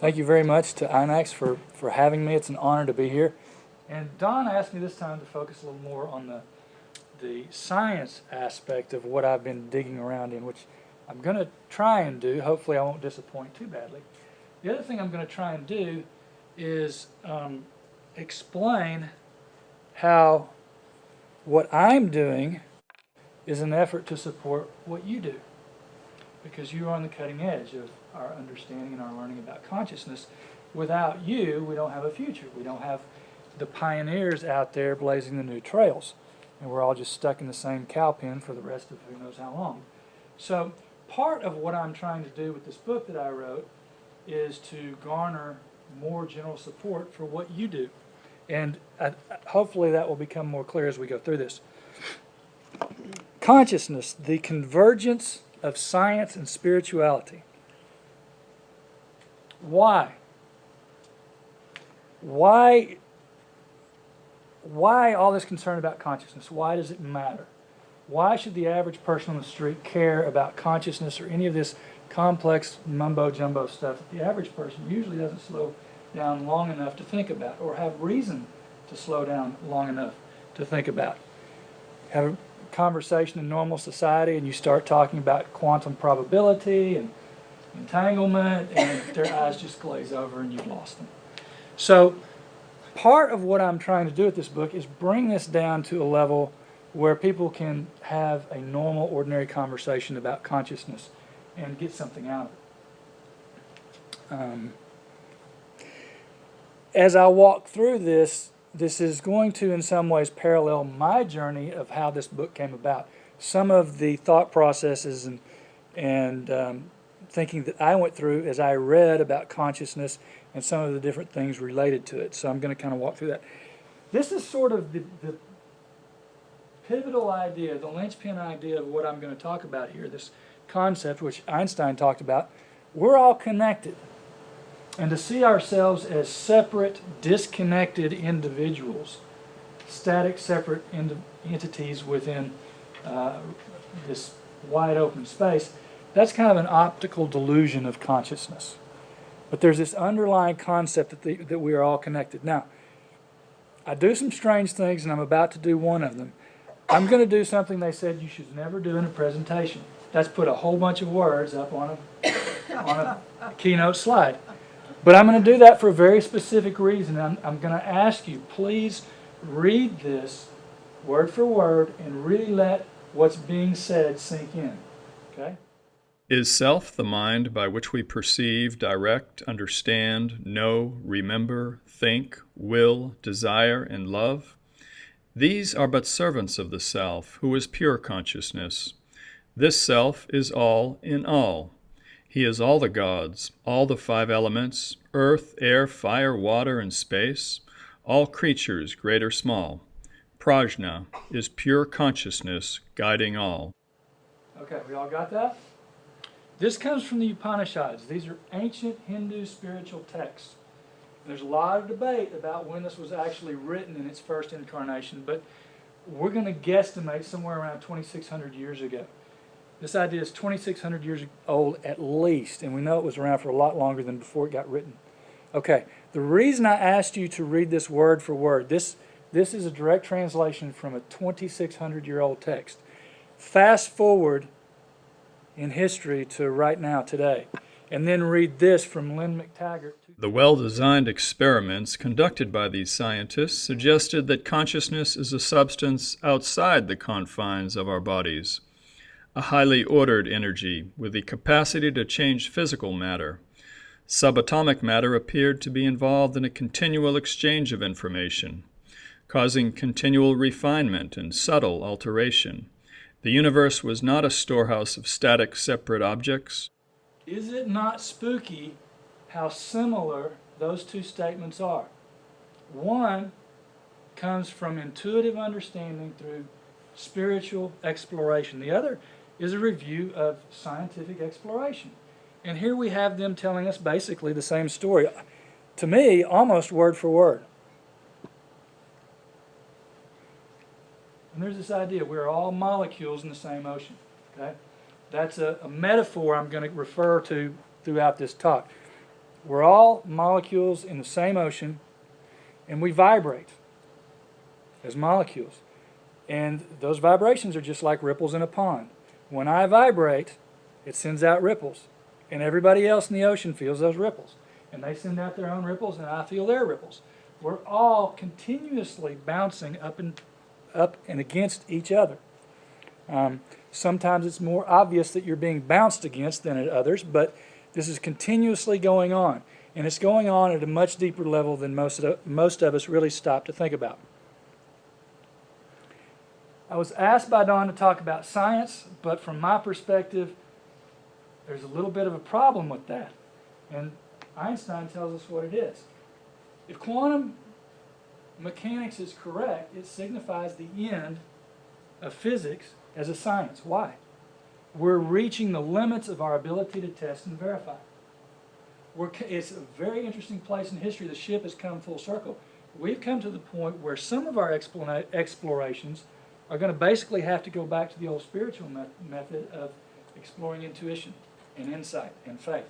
Thank you very much to INAX for having me. It's an honor to be here. And Don asked me this time to focus a little more on the science aspect of what I've been digging around in, which I'm going to try and do. Hopefully I won't disappoint too badly. The other thing I'm going to try and do is explain how what I'm doing is an effort to support what you do, because you are on the cutting edge of our understanding and our learning about consciousness. Without you, we don't have a future. We don't have the pioneers out there blazing the new trails. And we're all just stuck in the same cow pen for the rest of who knows how long. So part of what I'm trying to do with this book that I wrote is to garner more general support for what you do. And hopefully that will become more clear as we go through this. Consciousness, the convergence of science and spirituality. Why? Why all this concern about consciousness? Why does it matter? Why should the average person on the street care about consciousness or any of this complex mumbo-jumbo stuff that the average person usually doesn't slow down long enough to think about, or have reason to slow down long enough to think about? Have a conversation in normal society and you start talking about quantum probability and entanglement, and their eyes just glaze over and you've lost them. So part of what I'm trying to do with this book is bring this down to a level where people can have a normal, ordinary conversation about consciousness and get something out of it. As I walk through this, this is going to in some ways parallel my journey of how this book came about. Some of the thought processes and thinking that I went through as I read about consciousness and some of the different things related to it. So I'm going to kind of walk through that. This is sort of the pivotal idea, the linchpin idea of what I'm going to talk about here, this concept which Einstein talked about. We're all connected. And to see ourselves as separate, disconnected individuals, static, separate entities within this wide open space, that's kind of an optical delusion of consciousness. But there's this underlying concept that we are all connected. Now, I do some strange things, and I'm about to do one of them. I'm going to do something they said you should never do in a presentation. That's put a whole bunch of words up on a keynote slide. But I'm going to do that for a very specific reason. I'm going to ask you, please read this word for word and really let what's being said sink in. Okay? Is self the mind by which we perceive, direct, understand, know, remember, think, will, desire, and love? These are but servants of the self, who is pure consciousness. This self is all in all. He is all the gods, all the five elements, earth, air, fire, water, and space, all creatures, great or small. Prajna is pure consciousness guiding all. Okay, we all got that? This comes from the Upanishads. These are ancient Hindu spiritual texts. There's a lot of debate about when this was actually written in its first incarnation, but we're going to guesstimate somewhere around 2,600 years ago. This idea is 2,600 years old at least, and we know it was around for a lot longer than before it got written. Okay, the reason I asked you to read this word for word, this is a direct translation from a 2,600-year-old text. Fast forward in history to right now, today, and then read this from Lynn McTaggart. The well-designed experiments conducted by these scientists suggested that consciousness is a substance outside the confines of our bodies, a highly ordered energy with the capacity to change physical matter. Subatomic matter appeared to be involved in a continual exchange of information, causing continual refinement and subtle alteration. The universe was not a storehouse of static, separate objects. Is it not spooky how similar those two statements are? One comes from intuitive understanding through spiritual exploration. The other is a review of scientific exploration. And here we have them telling us basically the same story. To me, almost word for word. And there's this idea, we're all molecules in the same ocean. Okay? That's a metaphor I'm going to refer to throughout this talk. We're all molecules in the same ocean, and we vibrate as molecules. And those vibrations are just like ripples in a pond. When I vibrate, it sends out ripples, and everybody else in the ocean feels those ripples. And they send out their own ripples, and I feel their ripples. We're all continuously bouncing up and against each other. Sometimes it's more obvious that you're being bounced against than at others, but this is continuously going on. And it's going on at a much deeper level than most of us really stop to think about. I was asked by Don to talk about science, but from my perspective, there's a little bit of a problem with that. And Einstein tells us what it is. If quantum mechanics is correct, it signifies the end of physics as a science. Why? We're reaching the limits of our ability to test and verify. It's a very interesting place in history. The ship has come full circle. We've come to the point where some of our explorations are going to basically have to go back to the old spiritual method of exploring intuition and insight and faith.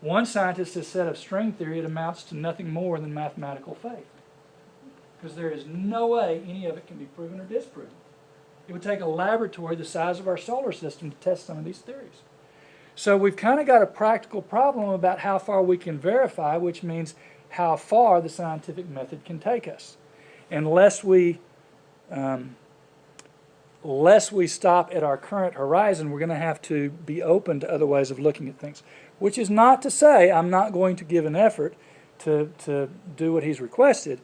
One scientist has said of string theory it amounts to nothing more than mathematical faith, because there is no way any of it can be proven or disproven. It would take a laboratory the size of our solar system to test some of these theories. So we've kind of got a practical problem about how far we can verify, which means how far the scientific method can take us. Unless we stop at our current horizon, we're going to have to be open to other ways of looking at things. Which is not to say I'm not going to give an effort to do what he's requested.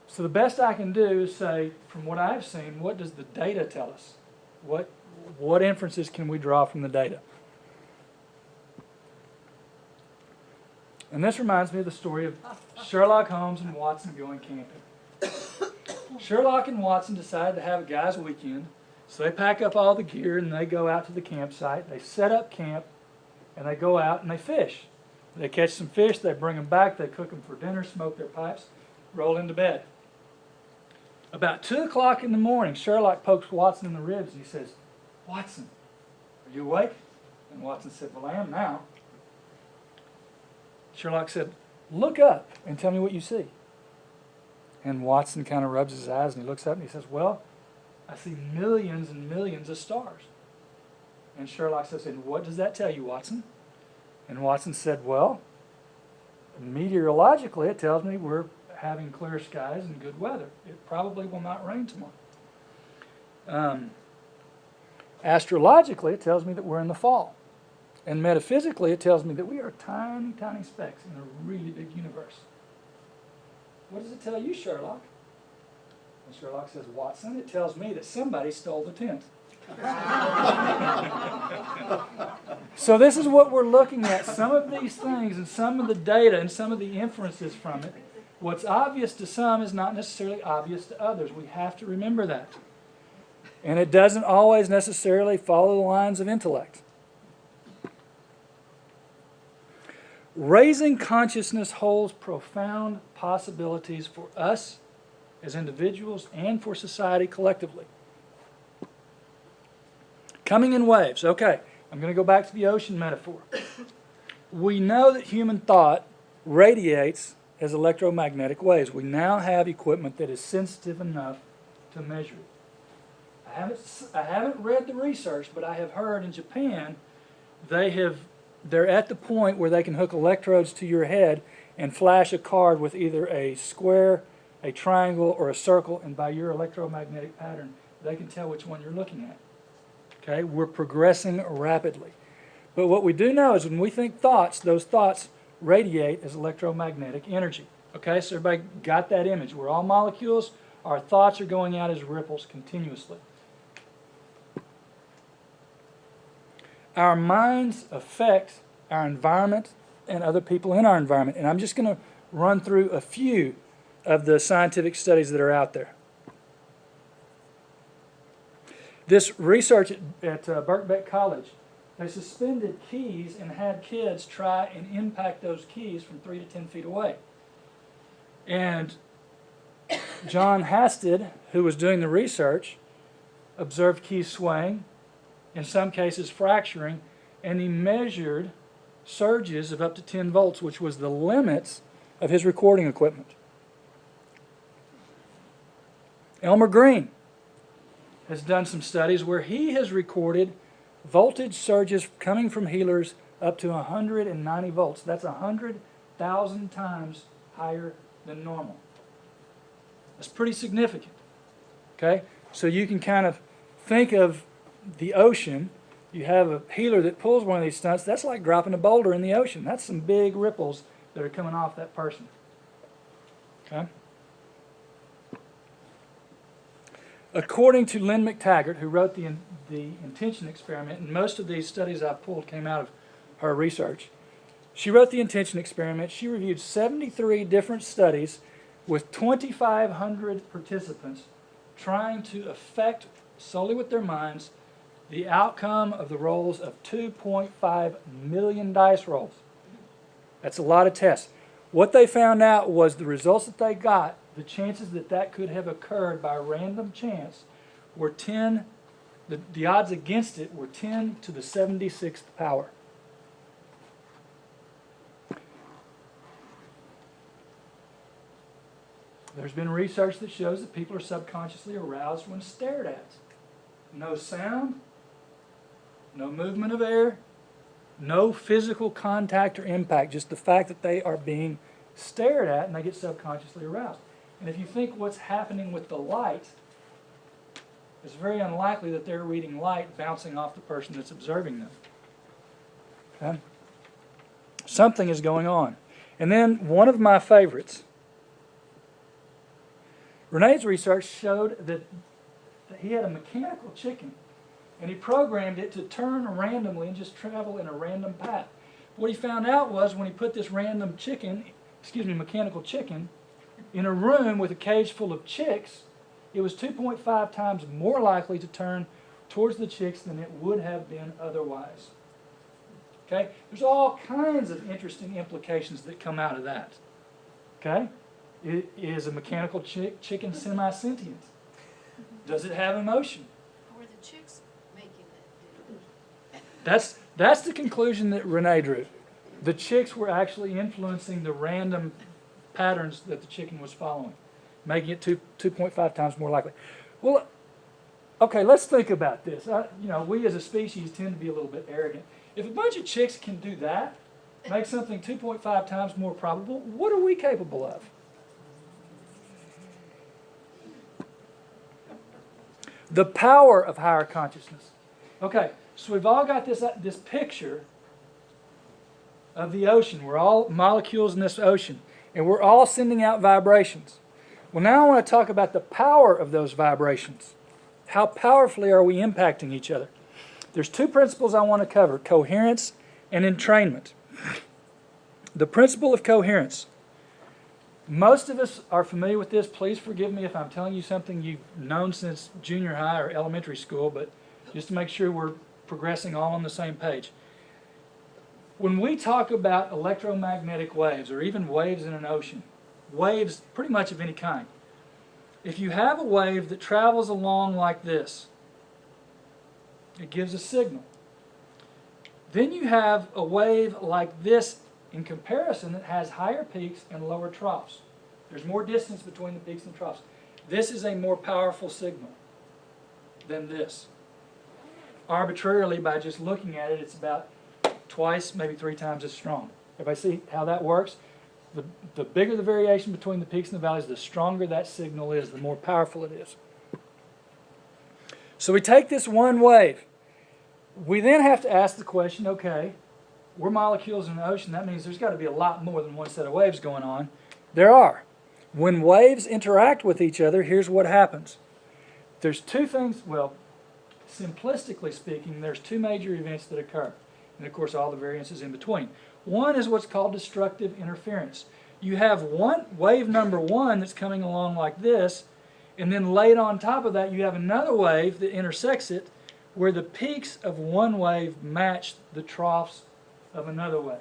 So the best I can do is say, from what I've seen, what does the data tell us? What inferences can we draw from the data? And this reminds me of the story of Sherlock Holmes and Watson going camping. Sherlock and Watson decide to have a guy's weekend, so they pack up all the gear and they go out to the campsite. They set up camp, and they go out and they fish. They catch some fish, they bring them back, they cook them for dinner, smoke their pipes, roll into bed. About 2 o'clock in the morning, Sherlock pokes Watson in the ribs and he says, "Watson, are you awake?" And Watson said, "Well, I am now." Sherlock said, "Look up and tell me what you see." And Watson kind of rubs his eyes and he looks up and he says, "Well, I see millions and millions of stars." And Sherlock says, "And what does that tell you, Watson?" And Watson said, "Well, meteorologically it tells me we're having clear skies and good weather. It probably will not rain tomorrow. Astrologically it tells me that we're in the fall. And metaphysically it tells me that we are tiny, tiny specks in a really big universe. What does it tell you, Sherlock?" And Sherlock says, "Watson, it tells me that somebody stole the tent." So this is what we're looking at, some of these things and some of the data and some of the inferences from it. What's obvious to some is not necessarily obvious to others. We have to remember that. And it doesn't always necessarily follow the lines of intellect. Raising consciousness holds profound possibilities for us as individuals and for society collectively. Coming in waves. Okay, I'm going to go back to the ocean metaphor. We know that human thought radiates as electromagnetic waves. We now have equipment that is sensitive enough to measure it. I haven't read the research, but I have heard in Japan they're at the point where they can hook electrodes to your head and flash a card with either a square, a triangle, or a circle, and by your electromagnetic pattern, they can tell which one you're looking at. Okay, we're progressing rapidly. But what we do know is when we think thoughts, those thoughts radiate as electromagnetic energy. Okay, so everybody got that image. We're all molecules. Our thoughts are going out as ripples continuously. Our minds affect our environment and other people in our environment. And I'm just going to run through a few of the scientific studies that are out there. This research at Birkbeck College, they suspended keys and had kids try and impact those keys from 3 to 10 feet away. And John Hasted, who was doing the research, observed keys swaying, in some cases fracturing, and he measured surges of up to 10 volts, which was the limits of his recording equipment. Elmer Green has done some studies where he has recorded voltage surges coming from healers up to 190 volts. That's 100,000 times higher than normal. That's pretty significant. Okay? So you can kind of think of the ocean. You have a healer that pulls one of these stunts. That's like dropping a boulder in the ocean. That's some big ripples that are coming off that person. Okay? According to Lynn McTaggart, who wrote the intention experiment, and most of these studies I pulled came out of her research. She wrote the intention experiment. She reviewed 73 different studies with 2,500 participants trying to affect, solely with their minds, the outcome of the rolls of 2.5 million dice rolls. That's a lot of tests. What they found out was the results that they got, the chances that that could have occurred by random chance were 10, the odds against it were 10 to the 76th power. There's been research that shows that people are subconsciously aroused when stared at. No sound, no movement of air, no physical contact or impact, just the fact that they are being stared at and they get subconsciously aroused. And if you think what's happening with the light, it's very unlikely that they're reading light bouncing off the person that's observing them. Okay? Something is going on. And then one of my favorites, Renee's research showed that he had a mechanical chicken, and he programmed it to turn randomly and just travel in a random path. What he found out was when he put this mechanical chicken, in a room with a cage full of chicks, it was 2.5 times more likely to turn towards the chicks than it would have been otherwise. Okay? There's all kinds of interesting implications that come out of that. Okay? Is a mechanical chicken semi-sentient? Does it have emotion? Were the chicks making it? That's the conclusion that Renee drew. The chicks were actually influencing the random patterns that the chicken was following, making it 2.5 times more likely. Well, okay, let's think about this. We as a species tend to be a little bit arrogant. If a bunch of chicks can do that, make something 2.5 times more probable, what are we capable of? The power of higher consciousness. Okay, so we've all got this picture of the ocean. We're all molecules in this ocean, and we're all sending out vibrations. Well, now I want to talk about the power of those vibrations. How powerfully are we impacting each other? There's two principles I want to cover, coherence and entrainment. The principle of coherence. Most of us are familiar with this. Please forgive me if I'm telling you something you've known since junior high or elementary school, but just to make sure we're progressing all on the same page. When we talk about electromagnetic waves, or even waves in an ocean, waves pretty much of any kind, if you have a wave that travels along like this, it gives a signal. Then you have a wave like this in comparison that has higher peaks and lower troughs. There's more distance between the peaks and troughs. This is a more powerful signal than this. Arbitrarily, by just looking at it, it's about twice, maybe 3 times as strong. Everybody see how that works? The bigger the variation between the peaks and the valleys, the stronger that signal is, the more powerful it is. So we take this one wave. We then have to ask the question, okay, we're molecules in the ocean. That means there's got to be a lot more than one set of waves going on. There are. When waves interact with each other, here's what happens. There's two things, well, simplistically speaking, there's two major events that occur. And of course, all the variances in between. One is what's called destructive interference. You have wave number one that's coming along like this, and then laid on top of that, you have another wave that intersects it, where the peaks of one wave match the troughs of another wave.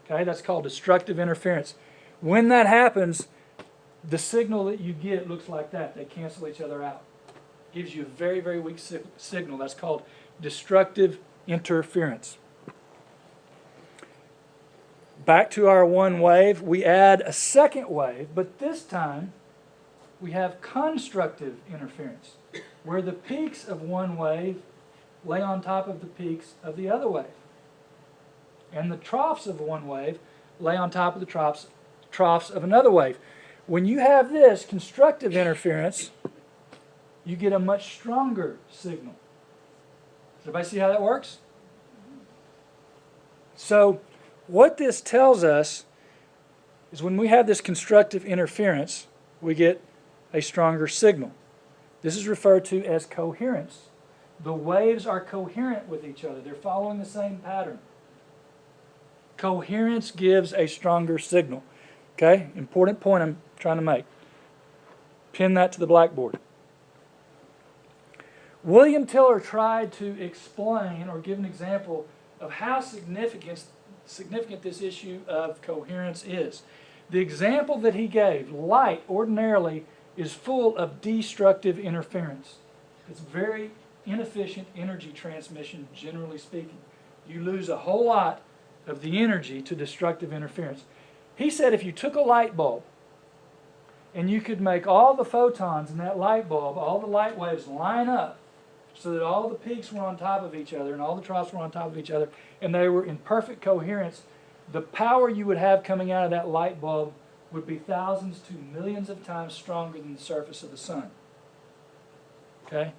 Okay, that's called destructive interference. When that happens, the signal that you get looks like that. They cancel each other out. Gives you a very, very weak signal. That's called destructive interference. Back to our one wave, we add a second wave, but this time we have constructive interference, where the peaks of one wave lay on top of the peaks of the other wave. And the troughs of one wave lay on top of the troughs of another wave. When you have this constructive interference, you get a much stronger signal. Does everybody see how that works? So what this tells us is when we have this constructive interference, we get a stronger signal. This is referred to as coherence. The waves are coherent with each other. They're following the same pattern. Coherence gives a stronger signal. Okay? Important point I'm trying to make. Pin that to the blackboard. William Tiller tried to explain or give an example of how significant this issue of coherence is. The example that he gave, light ordinarily is full of destructive interference. It's very inefficient energy transmission, generally speaking. You lose a whole lot of the energy to destructive interference. He said if you took a light bulb and you could make all the photons in that light bulb, all the light waves line up so that all the peaks were on top of each other and all the troughs were on top of each other and they were in perfect coherence, the power you would have coming out of that light bulb would be thousands to millions of times stronger than the surface of the sun. Okay?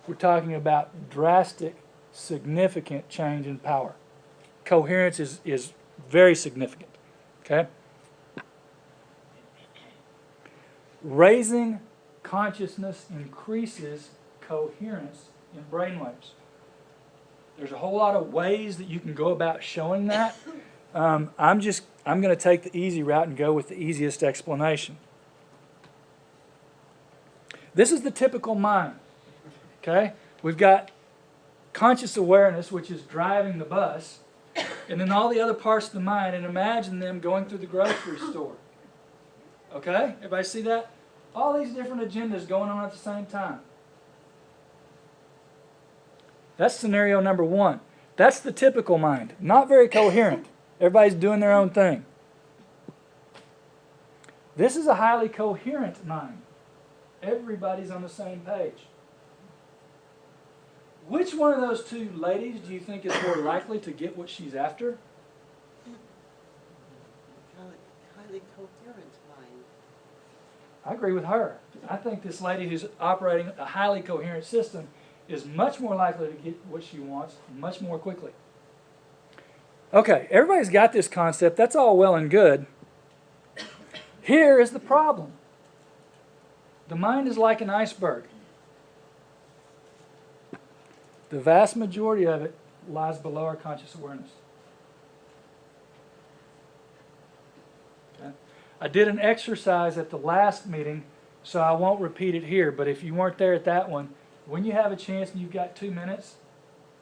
We're talking about drastic, significant change in power. Coherence is very significant. Okay? Raising consciousness increases coherence in brainwaves. There's a whole lot of ways that you can go about showing that. I'm going to take the easy route and go with the easiest explanation. This is the typical mind. Okay? We've got conscious awareness, which is driving the bus, and then all the other parts of the mind, and imagine them going through the grocery store. Okay? Everybody see that? All these different agendas going on at the same time. That's scenario number one. That's the typical mind. Not very coherent. Everybody's doing their own thing. This is a highly coherent mind. Everybody's on the same page. Which one of those two ladies do you think is more likely to get what she's after? Highly coherent mind. I agree with her. I think this lady who's operating a highly coherent system is much more likely to get what she wants much more quickly. Okay, everybody's got this concept. That's all well and good. Here is the problem. The mind is like an iceberg. The vast majority of it lies below our conscious awareness. Okay? I did an exercise at the last meeting, so I won't repeat it here, but if you weren't there at that one, when you have a chance and you've got 2 minutes,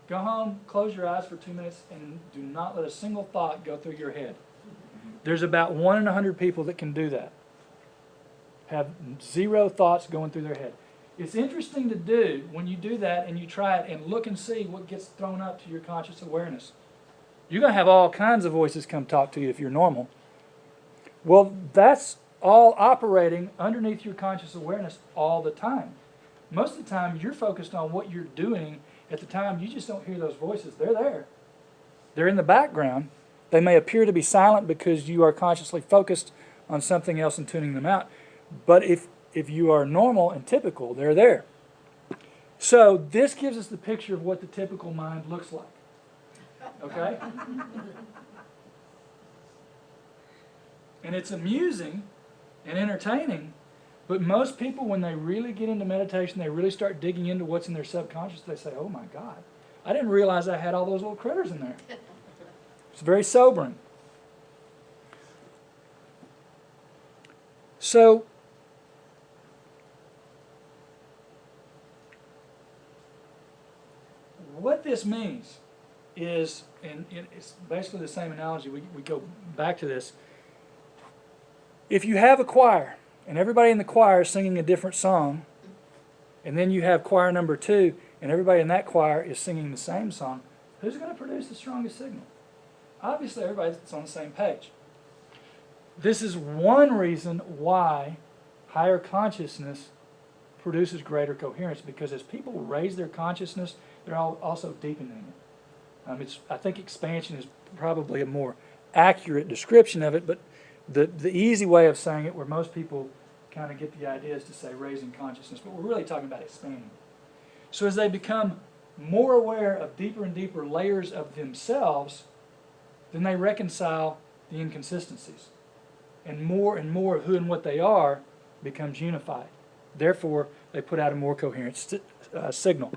go home, close your eyes for 2 minutes, and do not let a single thought go through your head. There's about 1 in 100 people that can do that. Have 0 thoughts going through their head. It's interesting to do when you do that and you try it and look and see what gets thrown up to your conscious awareness. You're going to have all kinds of voices come talk to you if you're normal. Well, that's all operating underneath your conscious awareness all the time. Most of the time, you're focused on what you're doing. At the time, you just don't hear those voices. They're there. They're in the background. They may appear to be silent because you are consciously focused on something else and tuning them out. But if you are normal and typical, they're there. So this gives us the picture of what the typical mind looks like. Okay? And it's amusing and entertaining, but most people, when they really get into meditation, they really start digging into what's in their subconscious, they say, oh my God, I didn't realize I had all those little critters in there. It's very sobering. So, what this means is, and it's basically the same analogy, we go back to this. If you have a choir, and everybody in the choir is singing a different song, and then you have choir number 2, and everybody in that choir is singing the same song, who's going to produce the strongest signal? obviously everybody's on the same page. This is one reason why higher consciousness produces greater coherence, because as people raise their consciousness, they're also deepening it. I think expansion is probably a more accurate description of it, but the easy way of saying it, where most people kind of get the idea, is to say raising consciousness, but we're really talking about expanding. So as they become more aware of deeper and deeper layers of themselves, then they reconcile the inconsistencies. And more of who and what they are becomes unified. Therefore, they put out a more coherent signal.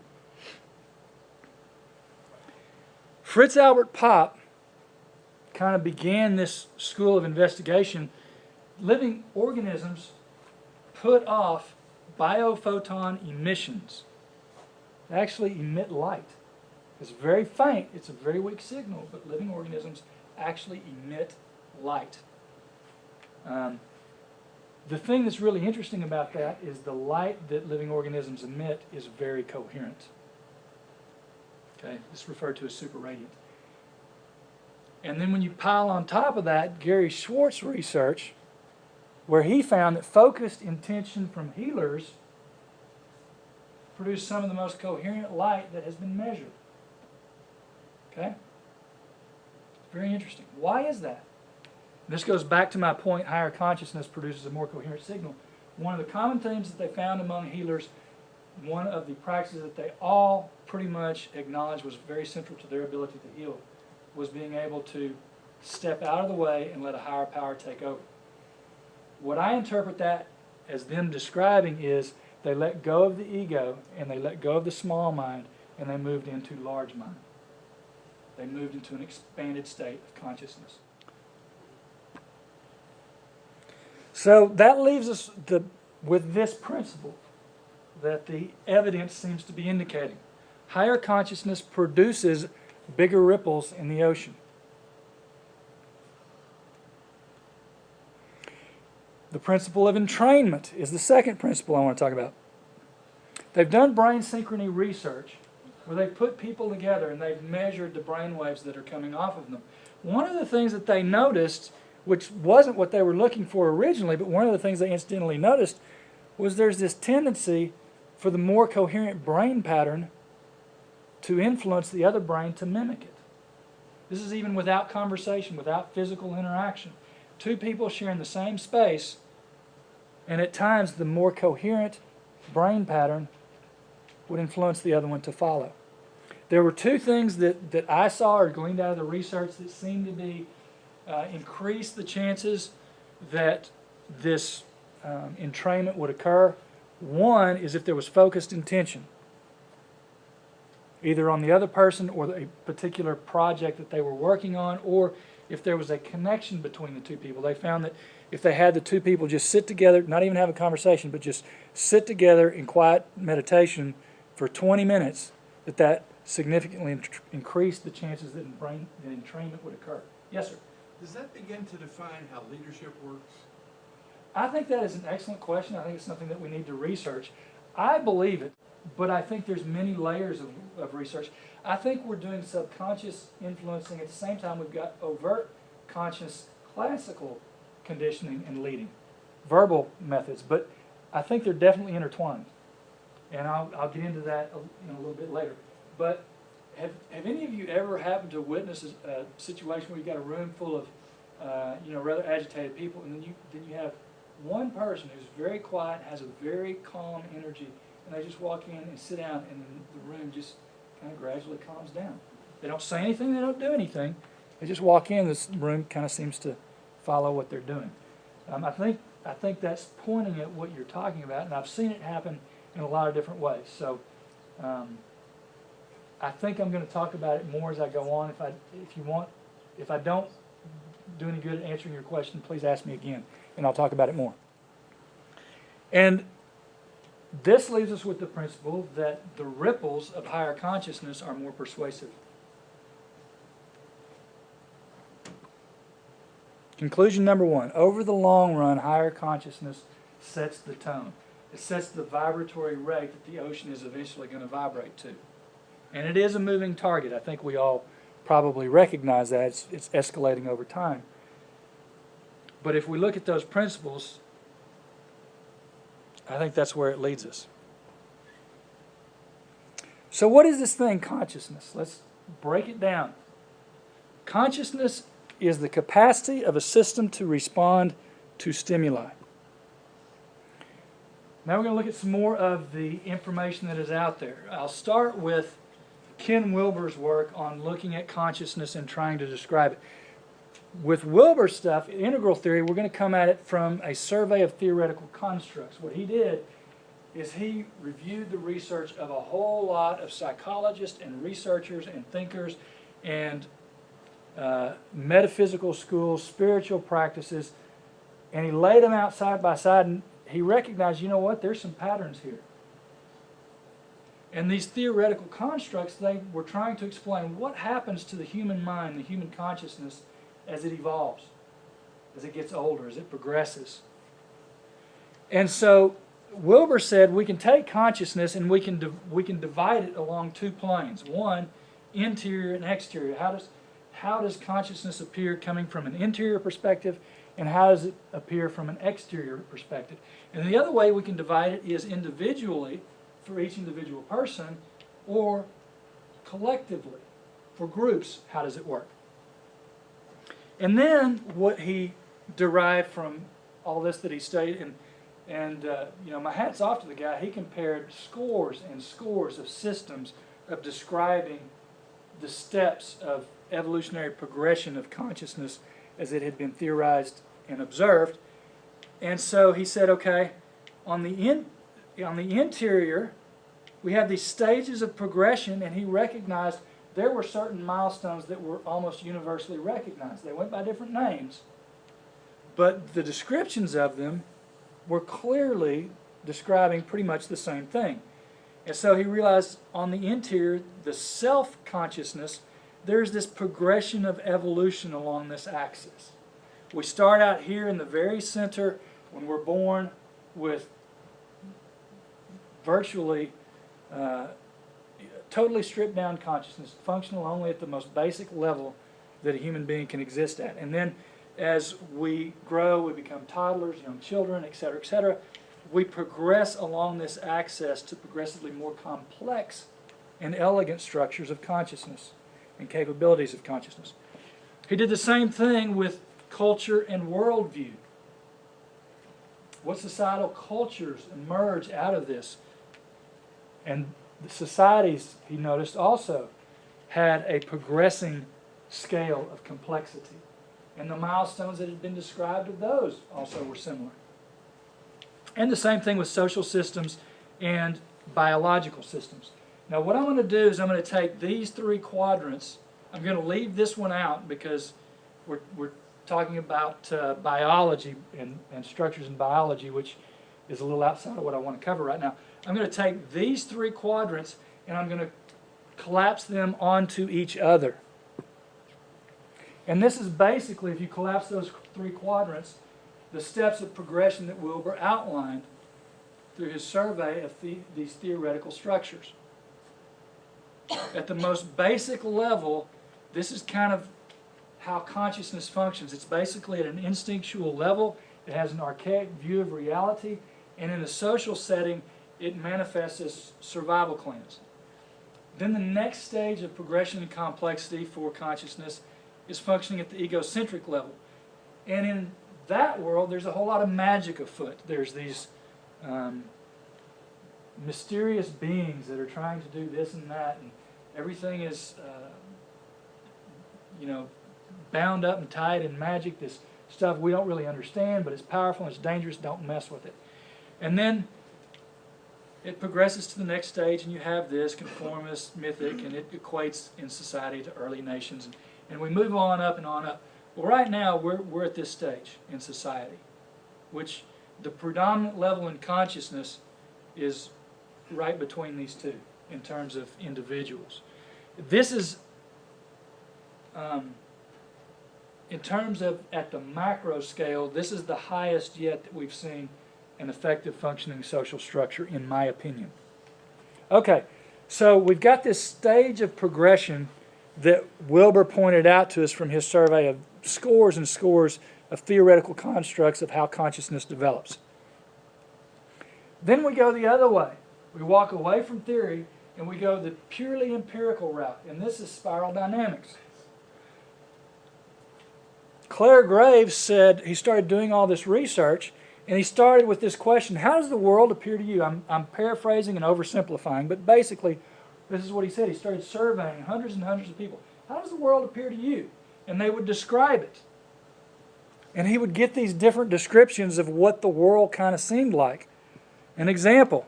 Fritz Albert Popp kind of began this school of investigation. Living organisms put off biophoton emissions. They actually emit light. It's very faint, it's a very weak signal, but living organisms actually emit light. The thing that's really interesting about that is the light that living organisms emit is very coherent. Okay, it's referred to as superradiant. And then when you pile on top of that Gary Schwartz's research, where he found that focused intention from healers produced some of the most coherent light that has been measured. Okay? Very interesting. Why is that? This goes back to my point, higher consciousness produces a more coherent signal. One of the common themes that they found among healers, one of the practices that they all pretty much acknowledged was very central to their ability to heal, was being able to step out of the way and let a higher power take over. What I interpret that as them describing is they let go of the ego and they let go of the small mind and they moved into large mind. They moved into an expanded state of consciousness. So that leaves us with this principle that the evidence seems to be indicating. Higher consciousness produces bigger ripples in the ocean. The principle of entrainment is the second principle I want to talk about. They've done brain synchrony research where they've put people together and they've measured the brain waves that are coming off of them. One of the things that they noticed, which wasn't what they were looking for originally, but one of the things they incidentally noticed was there's this tendency for the more coherent brain pattern to influence the other brain to mimic it. This is even without conversation, without physical interaction. Two people sharing the same space, and at times the more coherent brain pattern would influence the other one to follow. There were two things that I saw or gleaned out of the research that seemed to be increase the chances that this entrainment would occur. One is if there was focused intention, either on the other person or a particular project that they were working on, or if there was a connection between the two people. They found that if they had the two people just sit together, not even have a conversation, but just sit together in quiet meditation for 20 minutes, that significantly increased the chances that entrainment would occur. Yes, sir? Does that begin to define how leadership works? I think that is an excellent question. I think it's something that we need to research. I believe it, but I think there's many layers of research. I think we're doing subconscious influencing. At the same time, we've got overt conscious classical conditioning and leading, verbal methods. But I think they're definitely intertwined. And I'll get into that a little bit later. But have any of you ever happened to witness a situation where you've got a room full of rather agitated people, and then you have one person who's very quiet, has a very calm energy, and they just walk in and sit down, and the room just kind of gradually calms down. They don't say anything, they don't do anything. They just walk in, this room kind of seems to follow what they're doing. I think that's pointing at what you're talking about, and I've seen it happen in a lot of different ways. So I think I'm going to talk about it more as I go on. If I don't do any good at answering your question, please ask me again, and I'll talk about it more. And this leaves us with the principle that the ripples of higher consciousness are more persuasive. Conclusion number one, over the long run, higher consciousness sets the tone. It sets the vibratory rate that the ocean is eventually going to vibrate to. And it is a moving target. I think we all probably recognize that. It's escalating over time. But if we look at those principles, I think that's where it leads us. So what is this thing, consciousness? Let's break it down. Consciousness is the capacity of a system to respond to stimuli. Now we're going to look at some more of the information that is out there. I'll start with Ken Wilber's work on looking at consciousness and trying to describe it. With Wilbur's stuff, integral theory, we're going to come at it from a survey of theoretical constructs. What he did is he reviewed the research of a whole lot of psychologists and researchers and thinkers and metaphysical schools, spiritual practices, and he laid them out side by side, and he recognized, you know what, there's some patterns here. And these theoretical constructs, they were trying to explain what happens to the human mind, the human consciousness, as it evolves, as it gets older, as it progresses. And so Wilber said we can take consciousness and we can divide it along two planes. One, interior and exterior. How does consciousness appear coming from an interior perspective, and how does it appear from an exterior perspective? And the other way we can divide it is individually for each individual person, or collectively for groups. How does it work? And then what he derived from all this that he studied, and you know, my hat's off to the guy. He compared scores and scores of systems of describing the steps of evolutionary progression of consciousness as it had been theorized and observed. And so he said, okay, on the interior, we have these stages of progression, and he recognized there were certain milestones that were almost universally recognized. They went by different names, but the descriptions of them were clearly describing pretty much the same thing. And so he realized on the interior, the self-consciousness, there's this progression of evolution along this axis. We start out here in the very center when we're born with virtually totally stripped down consciousness, functional only at the most basic level that a human being can exist at. And then as we grow, we become toddlers, young children, etc., etc. We progress along this axis to progressively more complex and elegant structures of consciousness and capabilities of consciousness. He did the same thing with culture and worldview. What societal cultures emerge out of this? And the societies, he noticed, also had a progressing scale of complexity. And the milestones that had been described of those also were similar. And the same thing with social systems and biological systems. Now what I'm going to do is I'm going to take these three quadrants. I'm going to leave this one out because we're talking about biology and structures in biology, which is a little outside of what I want to cover right now. I'm going to take these three quadrants and I'm going to collapse them onto each other. And this is basically, if you collapse those three quadrants, the steps of progression that Wilber outlined through his survey of these theoretical structures. At the most basic level, this is kind of how consciousness functions. It's basically at an instinctual level. It has an archaic view of reality. And in a social setting, it manifests as survival claims. Then the next stage of progression and complexity for consciousness is functioning at the egocentric level. And in that world, there's a whole lot of magic afoot. There's these mysterious beings that are trying to do this and that, and everything is, you know, bound up and tied in magic, this stuff we don't really understand, but it's powerful and it's dangerous, don't mess with it. And then it progresses to the next stage, and you have this conformist, mythic, and it equates in society to early nations. And we move on up and on up. Well, right now, we're at this stage in society, which the predominant level in consciousness is right between these two in terms of individuals. This is, in terms of at the macro scale, this is the highest yet that we've seen an effective functioning social structure, in my opinion. Okay, so we've got this stage of progression that Wilbur pointed out to us from his survey of scores and scores of theoretical constructs of how consciousness develops. Then we go the other way. We walk away from theory and we go the purely empirical route, and this is spiral dynamics. Clare Graves said he started doing all this research, and he started with this question: how does the world appear to you? I'm paraphrasing and oversimplifying, but basically this is what he said. He started surveying hundreds and hundreds of people. How does the world appear to you? And they would describe it. And he would get these different descriptions of what the world kind of seemed like. An example: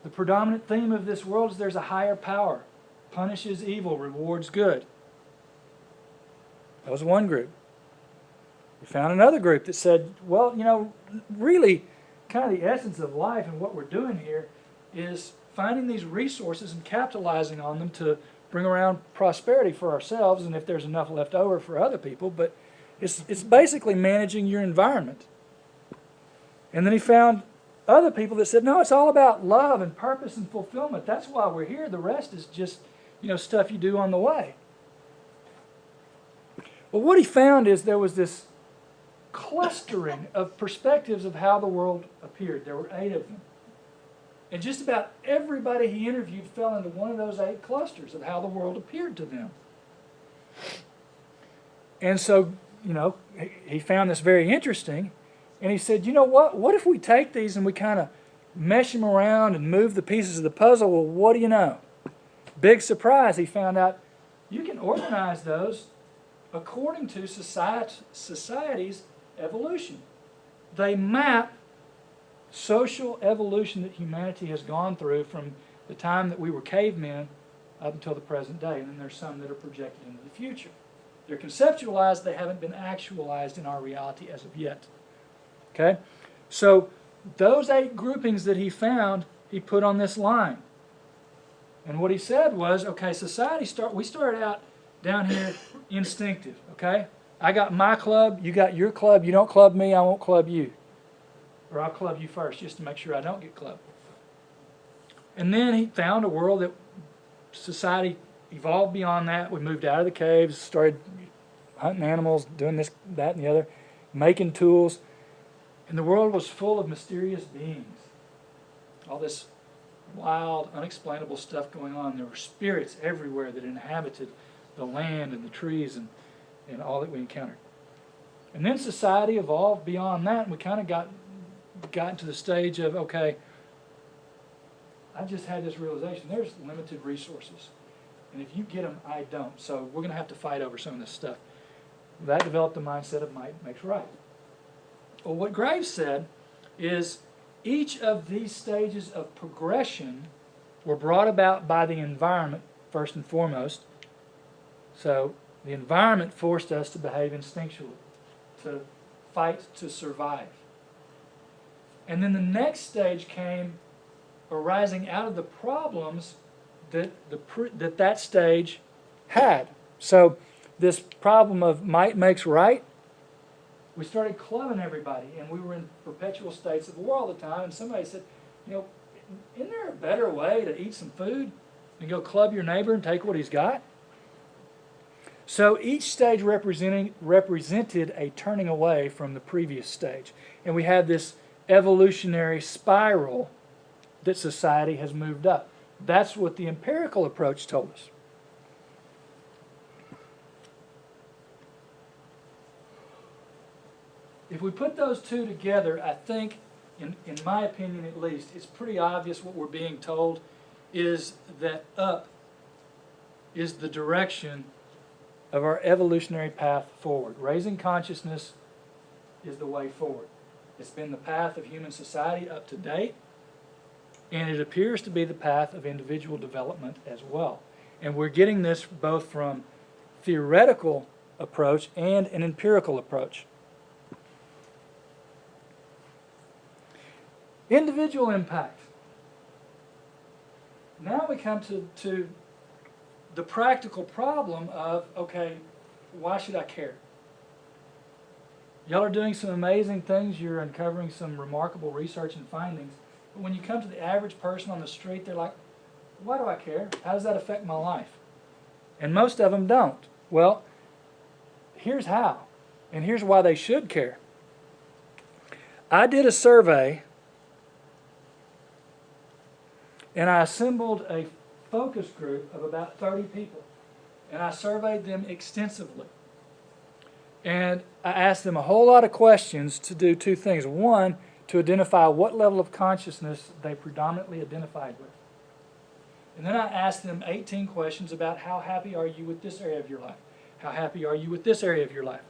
the predominant theme of this world is there's a higher power, punishes evil, rewards good. That was one group. We found another group that said, well, you know, really kind of the essence of life and what we're doing here is finding these resources and capitalizing on them to bring around prosperity for ourselves, and if there's enough left over for other people, but it's basically managing your environment. And then he found other people that said, no, it's all about love and purpose and fulfillment. That's why we're here. The rest is just, you know, stuff you do on the way. Well, what he found is there was this clustering of perspectives of how the world appeared. There were 8 of them. And just about everybody he interviewed fell into one of those 8 clusters of how the world appeared to them. And so, you know, he found this very interesting. And he said, you know what? What if we take these and we kind of mesh them around and move the pieces of the puzzle? Well, what do you know? Big surprise, he found out you can organize those according to society's evolution. They map social evolution that humanity has gone through from the time that we were cavemen up until the present day. And then there's some that are projected into the future. They're conceptualized, they haven't been actualized in our reality as of yet. Okay? So those 8 groupings that he found, he put on this line. And what he said was, okay, we started out down here instinctive, okay? I got my club, you got your club, you don't club me, I won't club you. Or I'll club you first just to make sure I don't get clubbed. And then he found a world that society evolved beyond that. We moved out of the caves, started hunting animals, doing this, that, and the other, making tools. And the world was full of mysterious beings. All this wild, unexplainable stuff going on. There were spirits everywhere that inhabited the land and the trees and all that we encountered. And then society evolved beyond that, and we kind of got to the stage of, okay, I just had this realization, there's limited resources. And if you get them, I don't. So we're going to have to fight over some of this stuff. That developed the mindset of might makes right. Well, what Graves said is each of these stages of progression were brought about by the environment, first and foremost. So the environment forced us to behave instinctually, to fight to survive. And then the next stage came arising out of the problems that that stage had. So this problem of might makes right, we started clubbing everybody, and we were in perpetual states of war all the time, and somebody said, you know, isn't there a better way to eat some food than go club your neighbor and take what he's got? So each stage represented a turning away from the previous stage. And we had this evolutionary spiral that society has moved up. That's what the empirical approach told us. If we put those two together, I think, in my opinion at least, it's pretty obvious what we're being told is that up is the direction of our evolutionary path forward. Raising consciousness is the way forward. It's been the path of human society up to date, and it appears to be the path of individual development as well. And we're getting this both from theoretical approach and an empirical approach. Individual impact. Now we come to the practical problem of, okay, why should I care? Y'all are doing some amazing things. You're uncovering some remarkable research and findings. But when you come to the average person on the street, they're like, why do I care? How does that affect my life? And most of them don't. Well, here's how, and here's why they should care. I did a survey, and I assembled a focus group of about 30 people, and I surveyed them extensively. And I asked them a whole lot of questions to do two things. One, to identify what level of consciousness they predominantly identified with. And then I asked them 18 questions about how happy are you with this area of your life? How happy are you with this area of your life?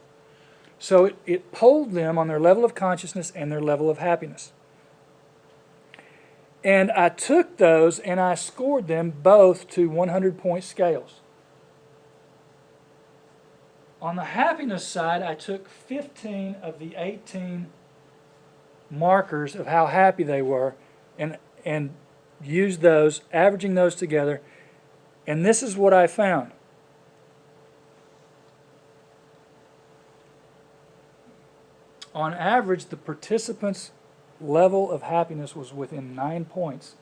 So it polled them on their level of consciousness and their level of happiness. And I took those and I scored them both to 100-point scales. On the happiness side, I took 15 of the 18 markers of how happy they were and used those, averaging those together, and this is what I found. On average, the participants' level of happiness was within 9 points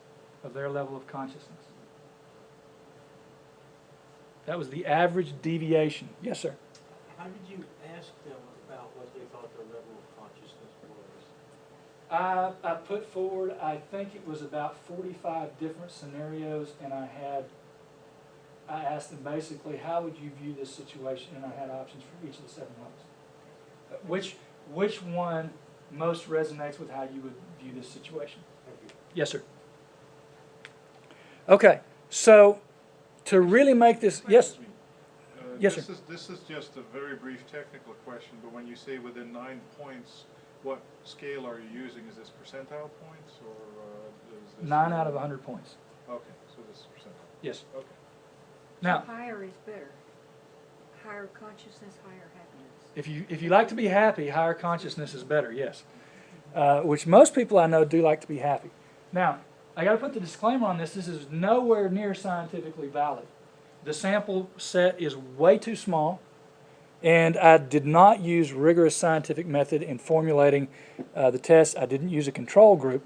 of their level of consciousness. That was the average deviation. Yes, sir? How did you ask them about what they thought their level of consciousness was? I put forward, I think it was about 45 different scenarios, and I asked them basically, how would you view this situation? And I had options for each of the 7 levels. Which one most resonates with how you would view this situation? Thank you. Yes, sir. Okay, so to really make this, yes, Excuse me. yes, sir. This is just a very brief technical question, but when you say within 9 points, what scale are you using? Is this percentile points or is this 9 out of 100 points. Okay, so this is percentile. Yes. Okay. Now, Higher is better. Higher consciousness, higher happiness. if you like to be happy, higher consciousness is better. Yes, which most people I know do like to be happy. Now, I got to put the disclaimer on this. This is nowhere near scientifically valid. The sample set is way too small, and I did not use rigorous scientific method in formulating the test. I didn't use a control group,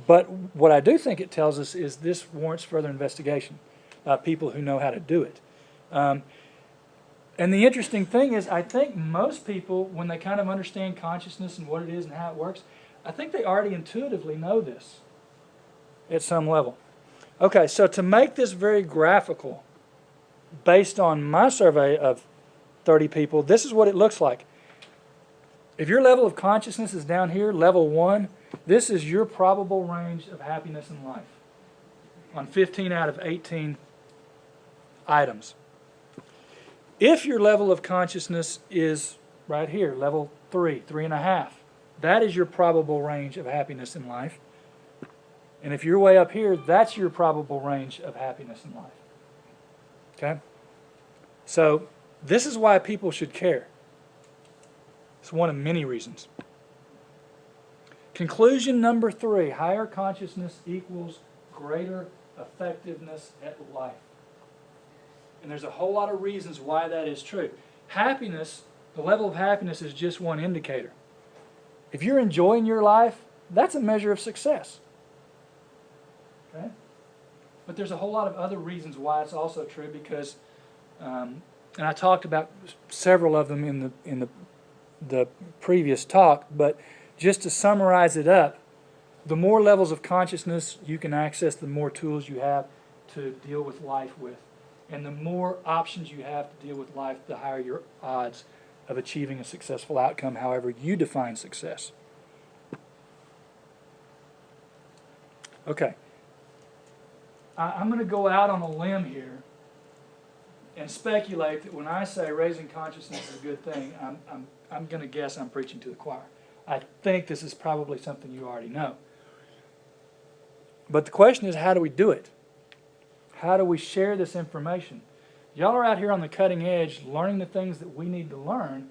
but what I do think it tells us is this warrants further investigation by people who know how to do it. And the interesting thing is, I think most people, when they kind of understand consciousness and what it is and how it works, I think they already intuitively know this at some level. Okay, so to make this very graphical, based on my survey of 30 people, this is what it looks like. If your level of consciousness is down here, level 1, this is your probable range of happiness in life on 15 out of 18 items. If your level of consciousness is right here, level 3, 3.5, that is your probable range of happiness in life. And if you're way up here, that's your probable range of happiness in life. Okay? So this is why people should care. It's one of many reasons. Conclusion number 3, higher consciousness equals greater effectiveness at life. And there's a whole lot of reasons why that is true. Happiness, the level of happiness is just one indicator. If you're enjoying your life, that's a measure of success. Okay? But there's a whole lot of other reasons why it's also true because, and I talked about several of them in the previous talk, but just to summarize it up, the more levels of consciousness you can access, the more tools you have to deal with life with. And the more options you have to deal with life, the higher your odds of achieving a successful outcome, however you define success. Okay. I'm going to go out on a limb here and speculate that when I say raising consciousness is a good thing, I'm going to guess I'm preaching to the choir. I think this is probably something you already know. But the question is, how do we do it? How do we share this information? Y'all are out here on the cutting edge learning the things that we need to learn.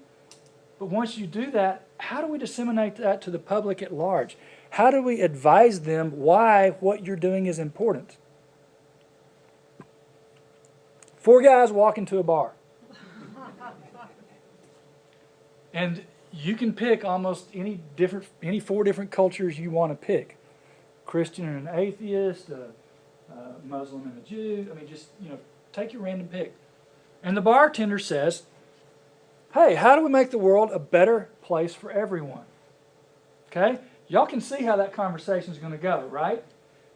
But once you do that, how do we disseminate that to the public at large? How do we advise them why what you're doing is important? 4 guys walk into a bar. And you can pick almost any 4 different cultures you want to pick. Christian and an atheist, Muslim and a Jew. I mean, just, take your random pick. And the bartender says, hey, how do we make the world a better place for everyone? Okay? Y'all can see how that conversation is going to go, right?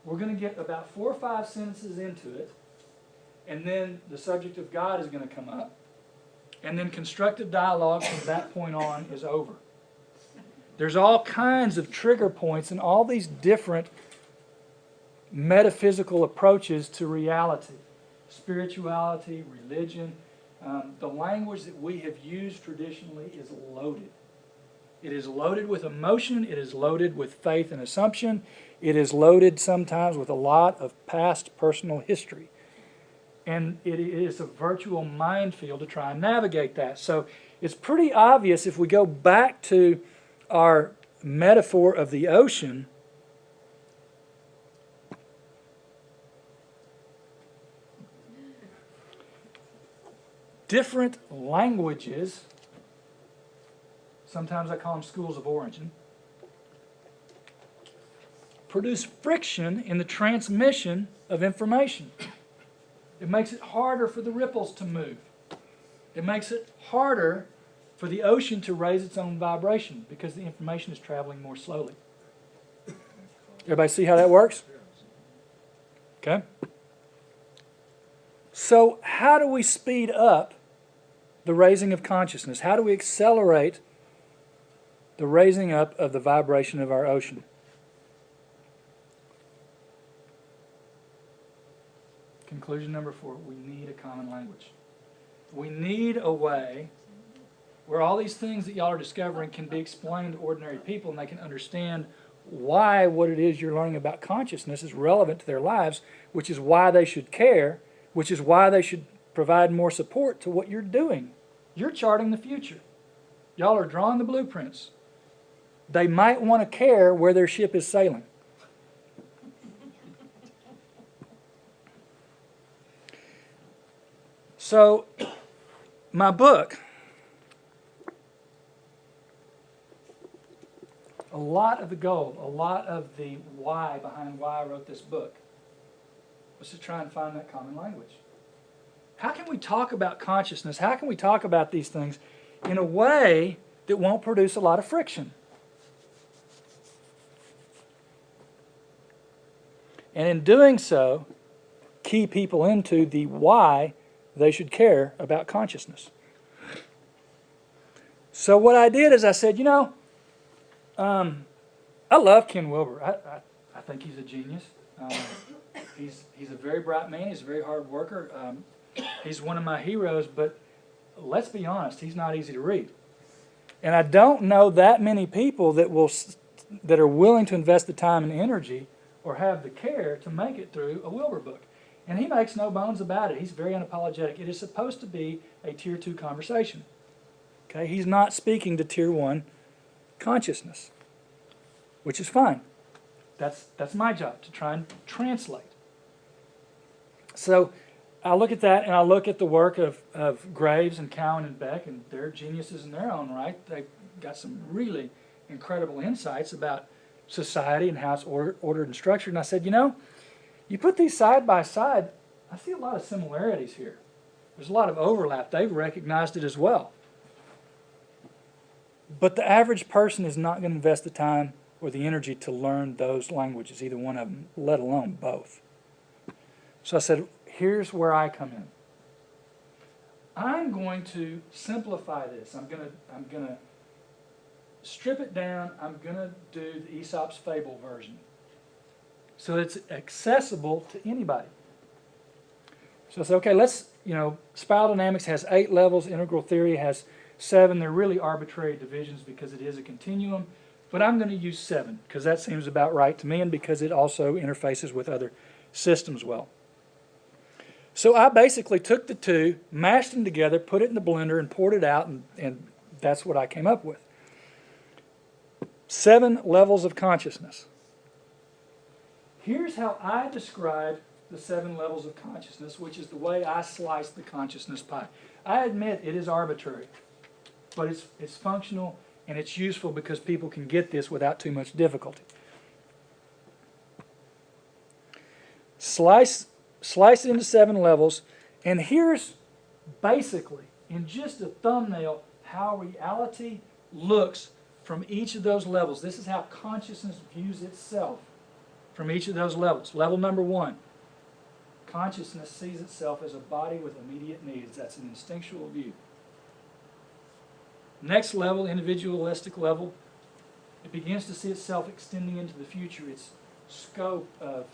We're going to get about 4 or 5 sentences into it, and then the subject of God is going to come up, and then constructive dialogue from that point on is over. There's all kinds of trigger points and all these different metaphysical approaches to reality. Spirituality, religion. The language that we have used traditionally is loaded. It is loaded with emotion. It is loaded with faith and assumption. It is loaded sometimes with a lot of past personal history. And it is a virtual minefield to try and navigate that. So it's pretty obvious if we go back to our metaphor of the ocean. Different languages, sometimes I call them schools of origin, produce friction in the transmission of information. It makes it harder for the ripples to move. It makes it harder for the ocean to raise its own vibration because the information is traveling more slowly. Everybody see how that works? Okay. So how do we speed up the raising of consciousness? How do we accelerate the raising up of the vibration of our ocean? Conclusion number 4, we need a common language. We need a way where all these things that y'all are discovering can be explained to ordinary people and they can understand why what it is you're learning about consciousness is relevant to their lives, which is why they should care, which is why they should provide more support to what you're doing. You're charting the future. Y'all are drawing the blueprints. They might want to care where their ship is sailing. So, my book, a lot of the goal, a lot of the why behind why I wrote this book was to try and find that common language. How can we talk about consciousness? How can we talk about these things in a way that won't produce a lot of friction? And in doing so, key people into the why they should care about consciousness. So what I did is I said, I love Ken Wilber. I think he's a genius. He's a very bright man. He's a very hard worker. He's one of my heroes, but let's be honest, he's not easy to read. And I don't know that many people that are willing to invest the time and energy or have the care to make it through a Wilber book. And he makes no bones about it. He's very unapologetic. It is supposed to be a Tier 2 conversation. Okay? He's not speaking to Tier 1 consciousness, which is fine. That's my job, to try and translate. So I look at that, and I look at the work of Graves and Cowan and Beck, and they're geniuses in their own right. They've got some really incredible insights about society and how it's ordered and structured. And I said, you put these side by side, I see a lot of similarities here. There's a lot of overlap. They've recognized it as well. But the average person is not going to invest the time or the energy to learn those languages, either one of them, let alone both. So I said, here's where I come in. I'm going to simplify this. I'm going to strip it down. I'm going to do the Aesop's Fable version, so it's accessible to anybody. So I said, okay, spiral dynamics has 8 levels, integral theory has 7. They're really arbitrary divisions because it is a continuum, but I'm going to use 7 because that seems about right to me and because it also interfaces with other systems well. So I basically took the 2, mashed them together, put it in the blender and poured it out, and that's what I came up with. 7 levels of consciousness. Here's how I describe the 7 levels of consciousness, which is the way I slice the consciousness pie. I admit it is arbitrary, but it's functional and it's useful because people can / slice it into 7 levels, and here's basically, in just a thumbnail, how reality looks from each of those levels. This is how consciousness views itself from each of those levels. Level number 1, consciousness sees itself as a body with immediate needs. That's an instinctual view. Next level, individualistic level, it begins to see itself extending into the future. Its scope of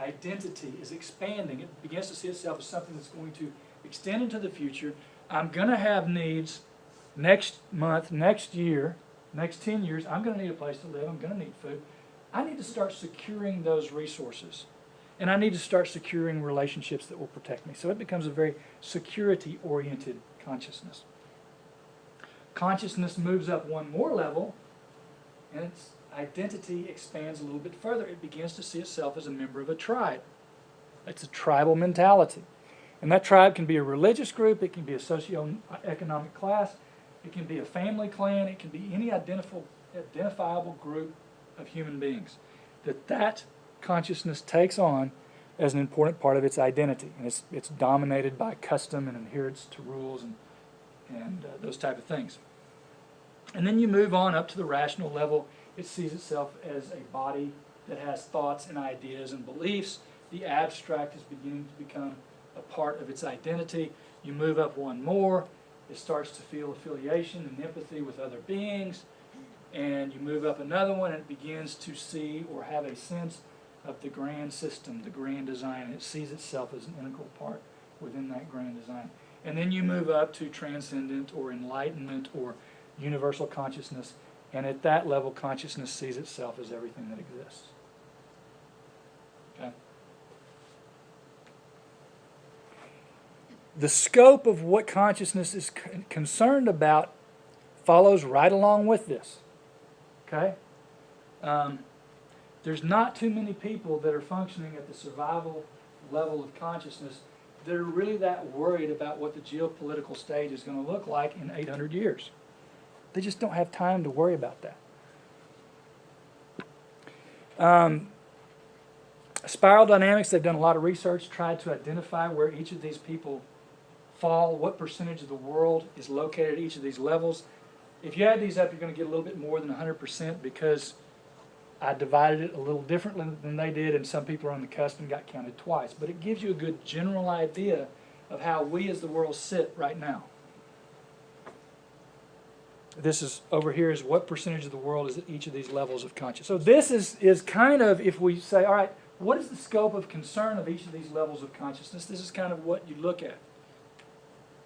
identity is expanding. It begins to see itself as something that's going to extend into the future. I'm going to have needs next month, next year, next 10 years. I'm going to need a place to live. I'm going to need food. I need to start securing those resources. And I need to start securing relationships that will protect me. So it becomes a very security-oriented consciousness. Consciousness moves up one more level, and its identity expands a little bit further. It begins to see itself as a member of a tribe. It's a tribal mentality. And that tribe can be a religious group, it can be a socioeconomic class, it can be a family clan, it can be any identifiable group of human beings. That consciousness takes on as an important part of its identity. And it's dominated by custom and adherence to rules and those type of things. And then you move on up to the rational level. It sees itself as a body that has thoughts and ideas and beliefs. The abstract is beginning to become a part of its identity. You move up one more. It starts to feel affiliation and empathy with other beings. And you move up another one, and it begins to see or have a sense of the grand system, the grand design. And it sees itself as an integral part within that grand design. And then you move up to transcendent or enlightenment or universal consciousness. And at that level, consciousness sees itself as everything that exists. Okay? The scope of what consciousness is concerned about follows right along with this. Okay? There's not too many people that are functioning at the survival level of consciousness that are really that worried about what the geopolitical stage is going to look like in 800 years. They just don't have time to worry about that. Spiral dynamics, they've done a lot of research, tried to identify where each of these people fall, what percentage of the world is located at each of these levels. If you add these up, you're going to get a little bit more than 100% because I divided it a little differently than they did, and some people are on the cusp and got counted twice. But it gives you a good general idea of how we as the world sit right now. This is over here is what percentage of the world is at each of these levels of consciousness. So this is kind of, if we say, all right, what is the scope of concern of each of these levels of consciousness? This is kind of what you look at.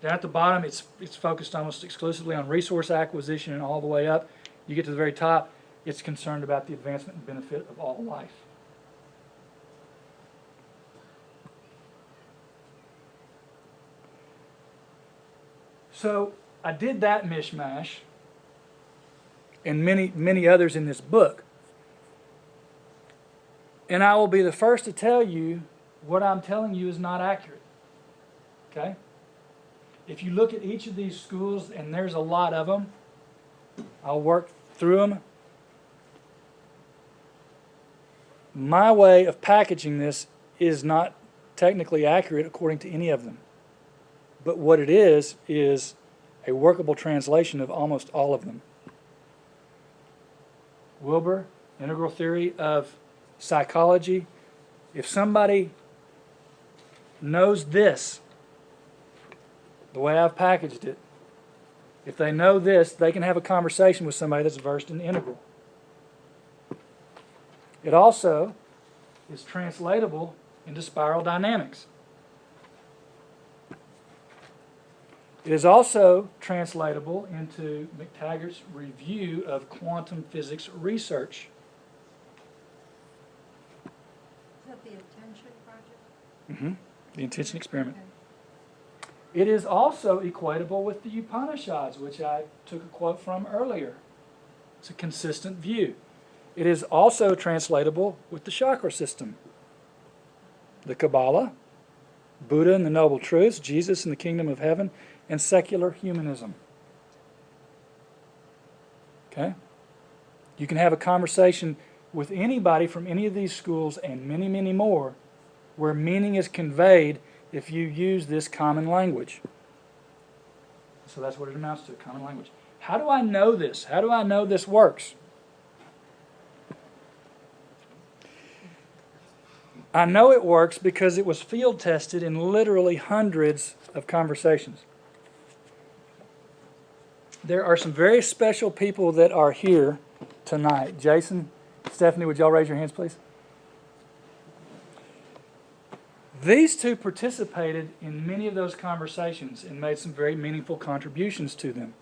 Down at the bottom, it's focused almost exclusively on resource acquisition, and all the way up, you get to the very top, it's concerned about the advancement and benefit of all life. So I did that mishmash, and many others in this book. And I will be the first to tell you what I'm telling you is not accurate. Okay? If you look at each of these schools, and there's a lot of them, I'll work through them. My way of packaging this is not technically accurate according to any of them. But what it is a workable translation of almost all of them. Wilbur, Integral Theory of Psychology. If somebody knows this, the way I've packaged it, if they know this, they can have a conversation with somebody that's versed in integral. It also is translatable into spiral dynamics. It is also translatable into McTaggart's review of quantum physics research. Is that the attention project? Mm-hmm. The intention experiment. Okay. It is also equatable with the Upanishads, which I took a quote from earlier. It's a consistent view. It is also translatable with the chakra system, the Kabbalah, Buddha and the Noble Truths, Jesus and the Kingdom of Heaven, and secular humanism. Okay? You can have a conversation with anybody from any of these schools and many more where meaning is conveyed if you use this common language. So that's what it amounts to, common language. How do I know this? How do I know this works? I know it works because it was field tested in literally hundreds of conversations. There are some very special people that are here tonight. Jason, Stephanie, would y'all raise your hands, please? These two participated in many of those conversations and made some very meaningful contributions to them.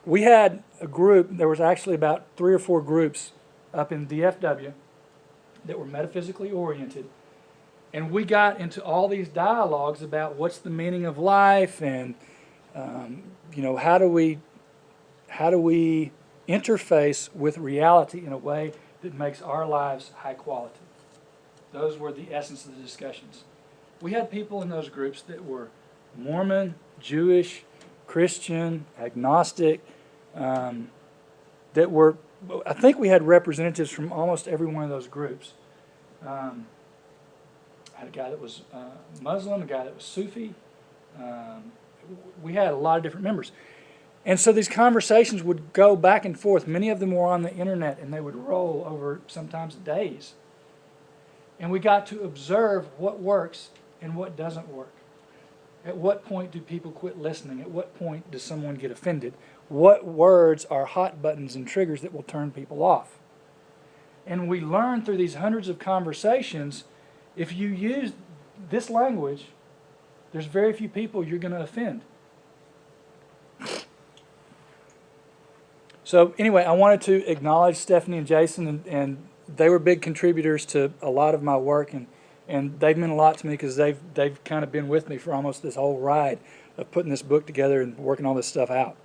We had a group, there was actually about 3 or 4 groups up in DFW that were metaphysically oriented. And we got into all these dialogues about what's the meaning of life and, how do we interface with reality in a way that makes our lives high quality. Those were the essence of the discussions. We had people in those groups that were Mormon, Jewish, Christian, agnostic, that were, I think we had representatives from almost every one of those groups. I had a guy that was Muslim, a guy that was Sufi. We had a lot of different members. And so these conversations would go back and forth. Many of them were on the internet, and they would roll over sometimes days. And we got to observe what works and what doesn't work. At what point do people quit listening? At what point does someone get offended? What words are hot buttons and triggers that will turn people off? And we learn through these hundreds of conversations, if you use this language, there's very few people you're going to offend. So anyway, I wanted to acknowledge Stephanie and Jason, and they were big contributors to a lot of my work, and they've meant a lot to me because they've kind of been with me for almost this whole ride of putting this book together and working all this stuff out.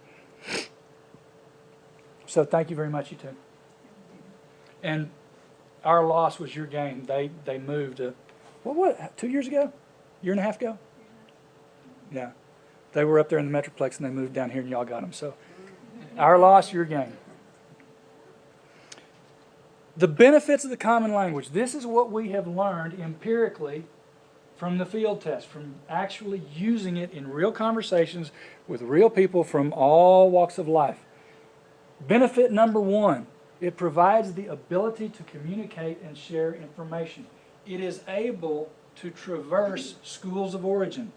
So thank you very much, you two. And our loss was your gain. They moved, 2 years ago? Year and a half ago? Yeah. They were up there in the Metroplex and they moved down here and y'all got them. So our loss, your gain. The benefits of the common language. This is what we have learned empirically from the field test, from actually using it in real conversations with real people from all walks of life. Benefit number 1, it provides the ability to communicate and share information. It is able to traverse schools of origin.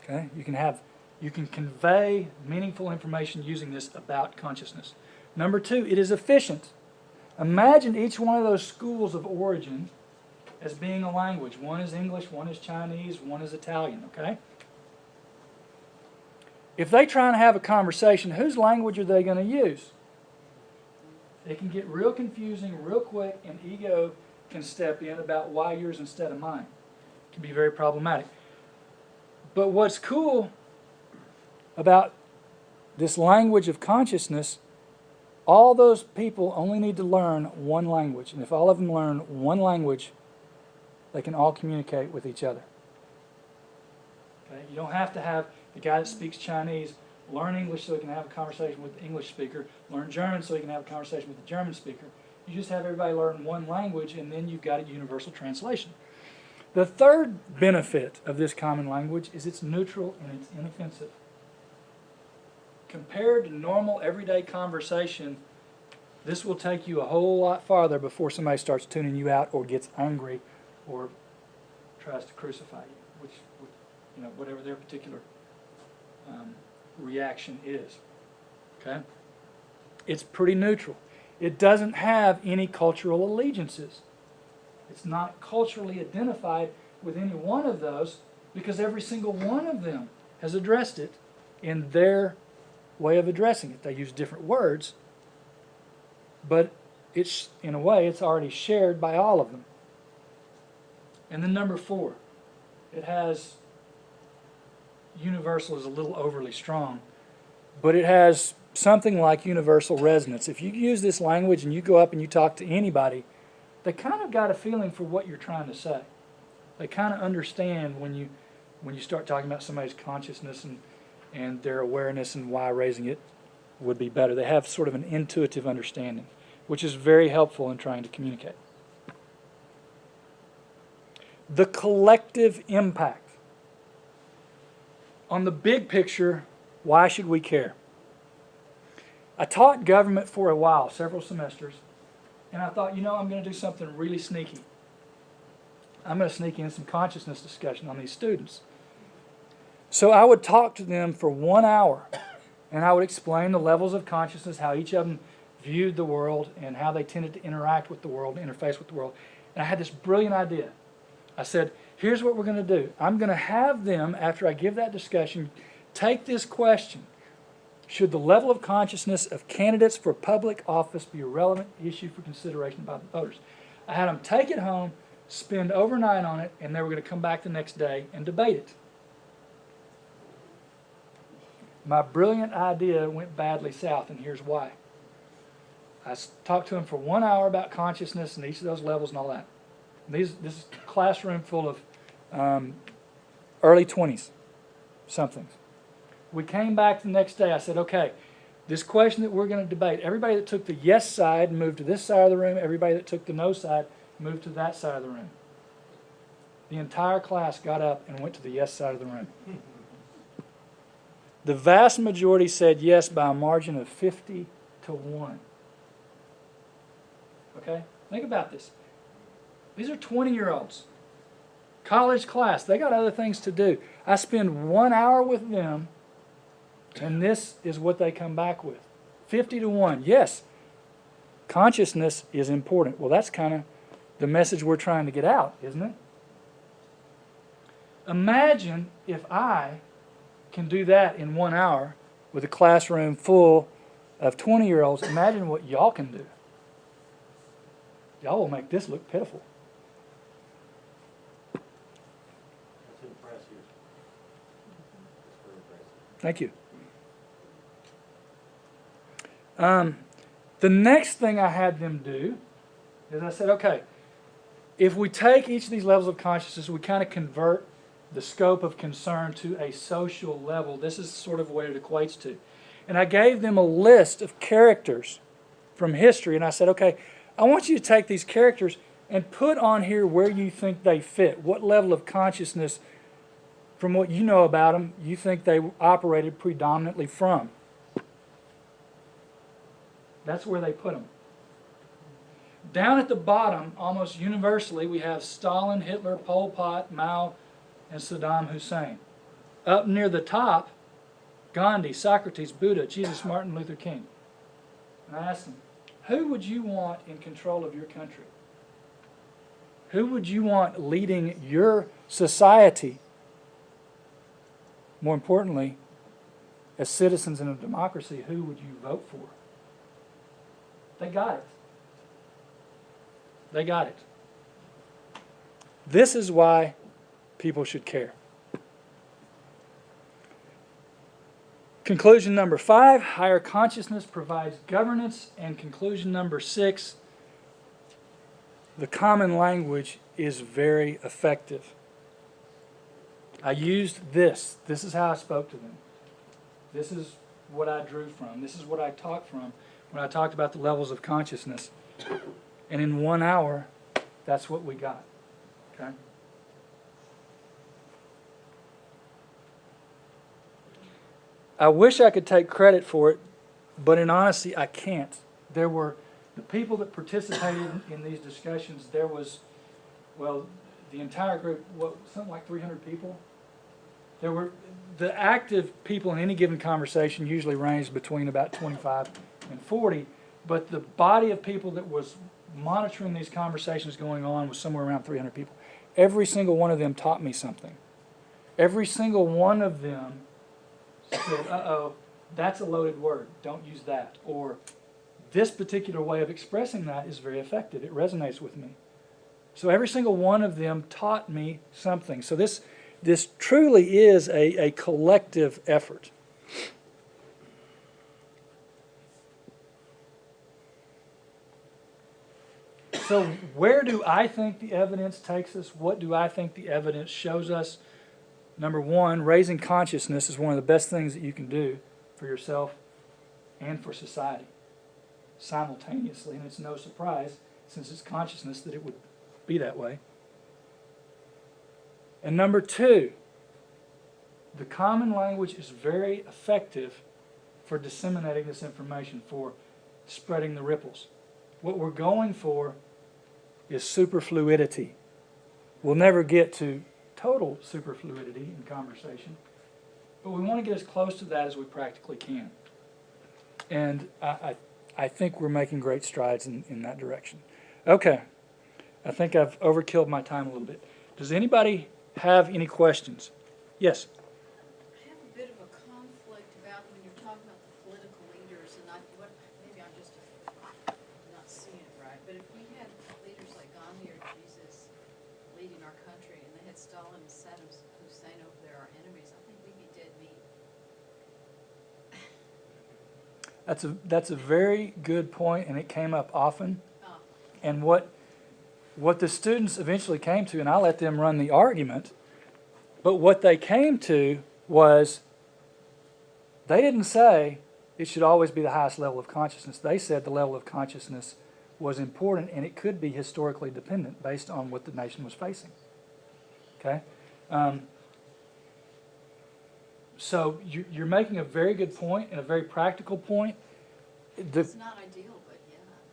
Okay, you can convey meaningful information using this about consciousness. Number 2, it is efficient. Imagine each one of those schools of origin as being a language. One is English, one is Chinese, one is Italian, okay? If they try and have a conversation, whose language are they going to use? It can get real confusing real quick, and ego can step in about why yours instead of mine. It can be very problematic. But what's cool about this language of consciousness, all those people only need to learn one language. And if all of them learn one language, they can all communicate with each other. Okay? You don't have to have the guy that speaks Chinese learn English so he can have a conversation with the English speaker, learn German so he can have a conversation with the German speaker. You just have everybody learn one language, and then you've got a universal translation. The third benefit of this common language is it's neutral and it's inoffensive. Compared to normal everyday conversation, this will take you a whole lot farther before somebody starts tuning you out or gets angry or tries to crucify you, whatever their particular reaction is. Okay? It's pretty neutral. It doesn't have any cultural allegiances. It's not culturally identified with any one of those because every single one of them has addressed it in their way of addressing it. They use different words, but it's, in a way, it's already shared by all of them. And then number 4, it has, universal is a little overly strong, but it has something like universal resonance. If you use this language and you go up and you talk to anybody, they kind of got a feeling for what you're trying to say. They kind of understand when you start talking about somebody's consciousness and their awareness and why raising it would be better. They have sort of an intuitive understanding. which is very helpful in trying to communicate. The collective impact. On the big picture, why should we care? I taught government for a while, several semesters, and I thought, I'm going to do something really sneaky. I'm going to sneak in some consciousness discussion on these students. So I would talk to them for 1 hour, and I would explain the levels of consciousness, how each of them viewed the world, and how they tended to interact with the world, interface with the world. And I had this brilliant idea. I said, here's what we're going to do. I'm going to have them, after I give that discussion, take this question. Should the level of consciousness of candidates for public office be a relevant issue for consideration by the voters? I had them take it home, spend overnight on it, and they were going to come back the next day and debate it. My brilliant idea went badly south, and here's why. I talked to them for 1 hour about consciousness and each of those levels and all that. This is a classroom full of early 20s somethings. We came back the next day. I said, okay, this question that we're going to debate, everybody that took the yes side moved to this side of the room. Everybody that took the no side moved to that side of the room. The entire class got up and went to the yes side of the room. The vast majority said yes by a margin of 50 to 1. Okay? Think about this. These are 20-year-olds. College class. They got other things to do. I spend 1 hour with them, and this is what they come back with. 50 to 1. Yes, consciousness is important. Well, that's kind of the message we're trying to get out, isn't it? Imagine if I can do that in 1 hour with a classroom full of 20-year-olds. Imagine what y'all can do. Y'all will make this look pitiful. That's impressive. That's very impressive. Thank you. The next thing I had them do is I said, okay, if we take each of these levels of consciousness, we kind of convert the scope of concern to a social level. This is sort of what it equates to. And I gave them a list of characters from history, and I said, okay, I want you to take these characters and put on here where you think they fit. What level of consciousness, from what you know about them, you think they operated predominantly from. That's where they put them. Down at the bottom, almost universally, we have Stalin, Hitler, Pol Pot, Mao, and Saddam Hussein. Up near the top, Gandhi, Socrates, Buddha, Jesus, Martin Luther King. And I asked them, who would you want in control of your country? Who would you want leading your society? More importantly, as citizens in a democracy, who would you vote for? They got it. They got it. This is why people should care. Conclusion number 5, higher consciousness provides governance. And conclusion number 6, the common language is very effective. I used this. This is how I spoke to them. This is what I drew from. This is what I talked from when I talked about the levels of consciousness. And in 1 hour, that's what we got. Okay? I wish I could take credit for it, but in honesty, I can't. There were the people that participated in these discussions. There was, well, the entire group, something like 300 people. There were the active people in any given conversation usually ranged between about 25 and 40, but the body of people that was monitoring these conversations going on was somewhere around 300 people. Every single one of them taught me something. Every single one of them said, uh-oh, that's a loaded word, don't use that. Or this particular way of expressing that is very effective, it resonates with me. So every single one of them taught me something. So this truly is a collective effort. So where do I think the evidence takes us? What do I think the evidence shows us? Number 1, raising consciousness is one of the best things that you can do for yourself and for society. simultaneously, and it's no surprise, since it's consciousness, that it would be that way. And number two, the common language is very effective for disseminating this information, for spreading the ripples. What we're going for is superfluidity. We'll never get to total superfluidity in conversation, but we want to get as close to that as we practically can. And I think we're making great strides in that direction. Okay, I think I've overkilled my time a little bit. Does anybody have any questions? Yes? I have a bit of a conflict about when you're talking about the political leaders, and maybe I'm just not seeing it right, but if we had leaders like Gandhi or Jesus leading our country, and they had Stalin and Saddam Hussein over there, our enemies, I think we'd be dead meat. That's a very good point, and it came up often. Oh. And what the students eventually came to, and I let them run the argument, but what they came to was, they didn't say it should always be the highest level of consciousness. They said the level of consciousness was important, and it could be historically dependent based on what the nation was facing. Okay? So you're making a very good point and a very practical point. It's not ideal, but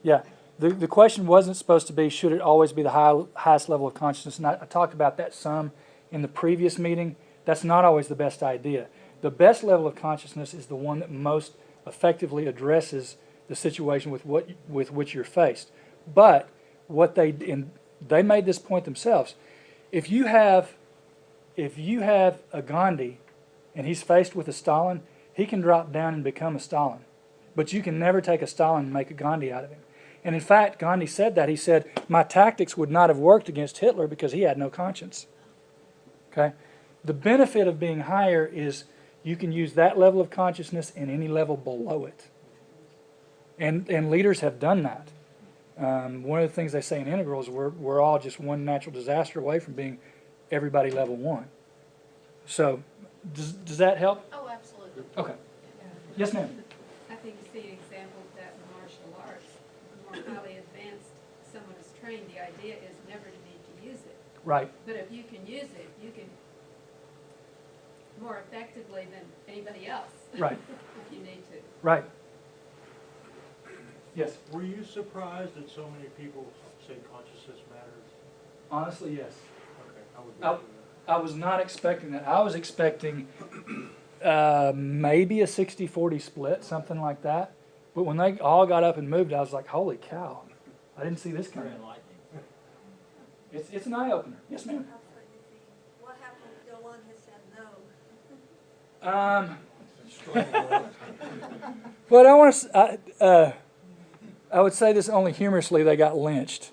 yeah. Yeah. The question wasn't supposed to be, should it always be the highest level of consciousness? And I talked about that some in the previous meeting. That's not always the best idea. The best level of consciousness is the one that most effectively addresses the situation with which you're faced. But they made this point themselves. If you have a Gandhi and he's faced with a Stalin, he can drop down and become a Stalin. But you can never take a Stalin and make a Gandhi out of him. And in fact, Gandhi said that. He said, my tactics would not have worked against Hitler because he had no conscience. Okay? The benefit of being higher is you can use that level of consciousness in any level below it. And leaders have done that. One of the things they say in integrals, we're all just one natural disaster away from being everybody level 1. So, does that help? Oh, absolutely. Okay. Yes, ma'am. I think you see an example of that in martial arts. The more highly advanced someone is trained, the idea is never to need to use it. Right. But if you can use it, you can more effectively than anybody else. Right. If you need to. Right. Yes. Were you surprised that so many people say consciousness matters? Honestly, yes. Okay, I would agree with I was not expecting that. I was expecting maybe a 60-40 split, something like that. But when they all got up and moved, I was like, holy cow. I didn't see this that. coming. Very enlightening. It's an eye-opener. Yes, ma'am. What happened if the one who said no? But I want to. I would say this only humorously. They got lynched.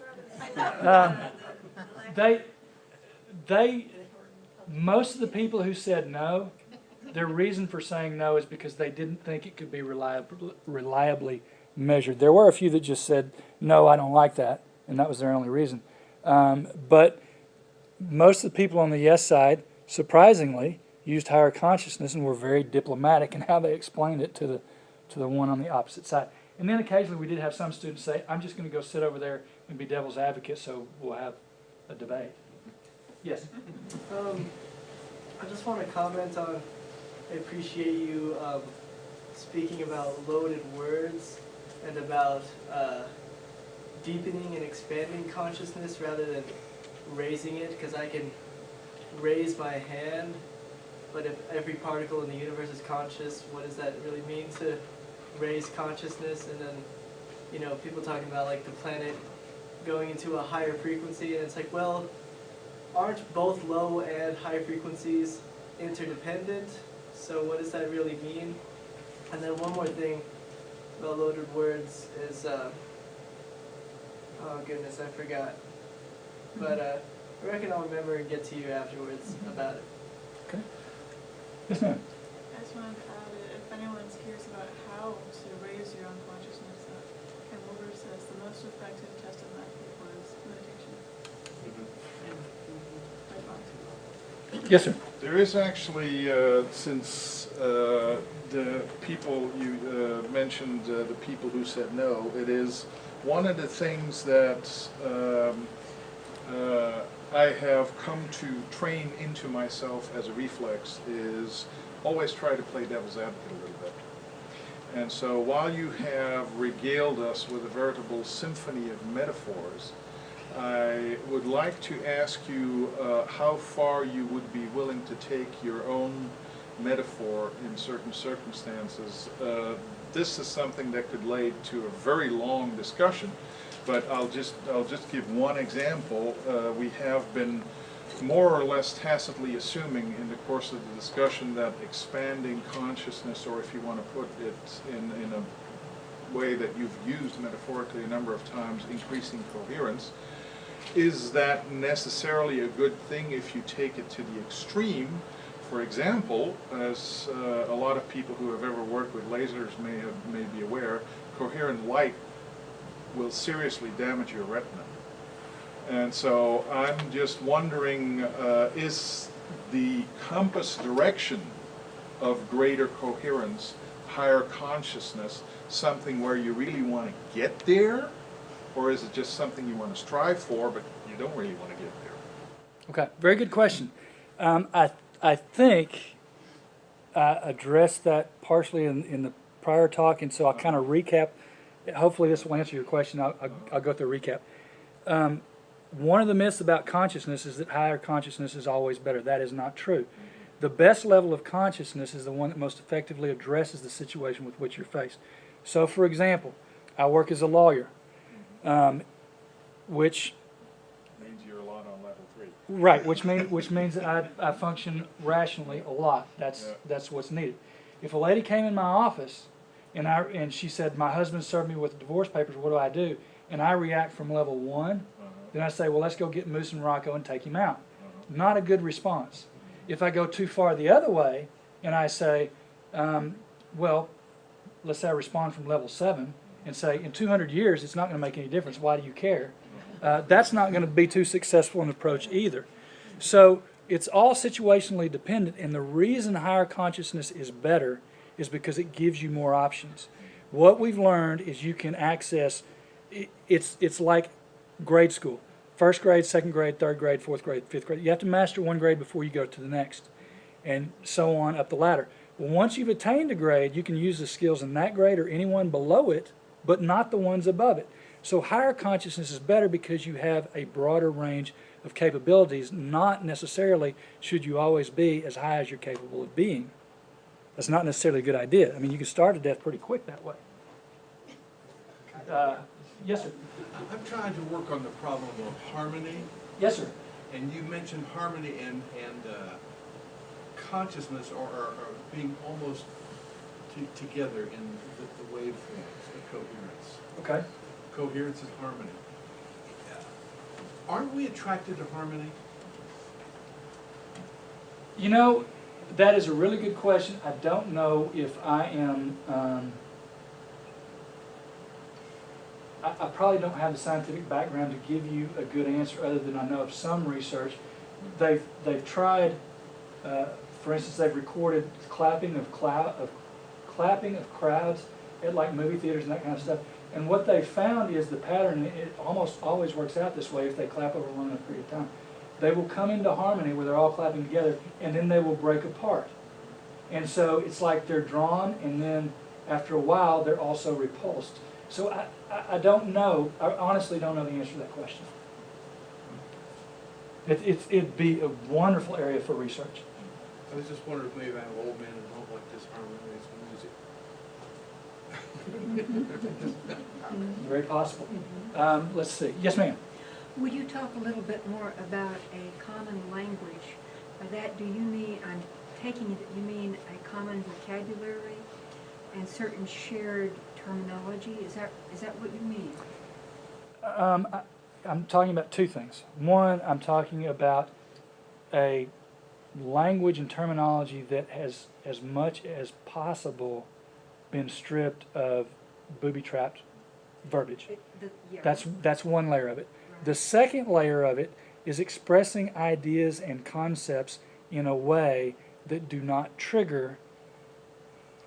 Most of the people who said no, their reason for saying no is because they didn't think it could be reliably measured. There were a few that just said, no, I don't like that, and that was their only reason. But most of the people on the yes side, surprisingly, used higher consciousness and were very diplomatic in how they explained it to the one on the opposite side. And then occasionally we did have some students say, I'm just going to go sit over there and be devil's advocate, so we'll have a debate. Yes? I just want to comment on, I appreciate you speaking about loaded words and about deepening and expanding consciousness rather than raising it, because I can raise my hand, but if every particle in the universe is conscious, what does that really mean to raise consciousness? And then, you know, people talking about like the planet going into a higher frequency, and it's like, well, aren't both low and high frequencies interdependent? So what does that really mean? And then one more thing about loaded words is, oh goodness, I forgot. But I reckon I'll remember and get to you afterwards about it. Okay. Yes, ma'am. I just wanted to add, if anyone's curious about how to raise your own consciousness, Ken Wilber says the most effective test of that was meditation. Yes, sir. There is actually, since the people you mentioned, the people who said no, it is one of the things that I have come to train into myself as a reflex is always try to play devil's advocate a little bit. And so while you have regaled us with a veritable symphony of metaphors, I would like to ask you how far you would be willing to take your own metaphor in certain circumstances. This is something that could lead to a very long discussion, but I'll just give one example. We have been more or less tacitly assuming in the course of the discussion that expanding consciousness, or if you want to put it in a way that you've used metaphorically a number of times, increasing coherence, is that necessarily a good thing if you take it to the extreme? For example, as a lot of people who have ever worked with lasers may be aware, coherent light will seriously damage your retina. And so I'm just wondering, is the compass direction of greater coherence, higher consciousness, something where you really want to get there? Or is it just something you want to strive for, but you don't really want to get there? Okay, very good question. I think I addressed that partially in the prior talk, and so I'll kind of recap. Hopefully this will answer your question. I'll go through a recap. One of the myths about consciousness is that higher consciousness is always better. That is not true. The best level of consciousness is the one that most effectively addresses the situation with which you're faced. So, for example, I work as a lawyer, which Means you're a lot on level 3. right, which means that I function rationally a lot. That's what's needed. If a lady came in my office and she said, my husband served me with divorce papers, what do I do? And I react from level 1, then I say, well, let's go get Moose and Rocco and take him out. Not a good response. If I go too far the other way and I say, well, let's say I respond from level 7 and say, in 200 years, it's not going to make any difference. Why do you care? That's not going to be too successful an approach either. So it's all situationally dependent, and the reason higher consciousness is better is because it gives you more options. What we've learned is you can access, it's like grade school. First grade, second grade, third grade, fourth grade, fifth grade. You have to master one grade before you go to the next, and so on up the ladder. Well, once you've attained a grade, you can use the skills in that grade or anyone below it, but not the ones above it. So higher consciousness is better because you have a broader range of capabilities, not necessarily should you always be as high as you're capable of being. That's not necessarily a good idea. I mean, you can starve to death pretty quick that way. Yes, sir. I'm trying to work on the problem of harmony, Yes, sir. and you mentioned harmony and consciousness are being almost together in the waveforms, the coherence. Okay. Coherence and harmony. Aren't we attracted to harmony? You know, that is a really good question. I don't know if I am, I probably don't have the scientific background to give you a good answer other than I know of some research. They've tried, for instance, they've recorded clapping of crowds at like movie theaters and that kind of stuff. And what they found is the pattern, it almost always works out this way if they clap over a long enough period of time. They will come into harmony where they're all clapping together, and then they will break apart. And so it's like they're drawn, and then after a while they're also repulsed. So I don't know, I honestly don't know the answer to that question. It'd be a wonderful area for research. I was just wondering if maybe I have old men who don't like this harmonious music. Very possible. Let's see. Yes, ma'am. Would you talk a little bit more about a common language? By that, do you mean, I'm taking it that you mean a common vocabulary and certain shared terminology? Is that what you mean? I'm talking about two things. One, I'm talking about a language and terminology that has, as much as possible, been stripped of booby-trapped verbiage. Yeah. That's one layer of it. The second layer of it is expressing ideas and concepts in a way that do not trigger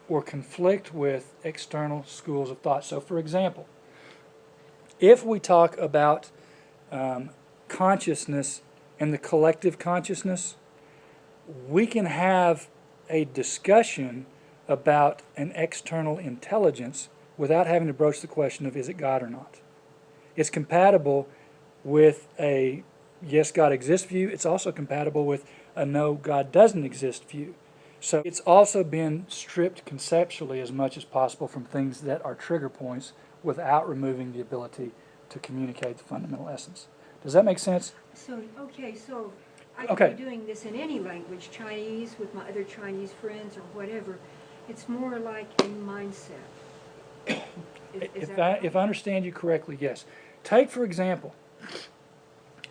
or conflict with external schools of thought. So, for example, if we talk about consciousness and the collective consciousness, we can have a discussion about an external intelligence without having to broach the question of is it God or not. It's compatible with a yes, God exists view. It's also compatible with a no, God doesn't exist view. So it's also been stripped conceptually as much as possible from things that are trigger points without removing the ability to communicate the fundamental essence. Does that make sense? So, okay, so I Okay. could be doing this in any language, Chinese with my other Chinese friends or whatever. It's more like a mindset. Is that right? If I understand you correctly, yes. Take, for example,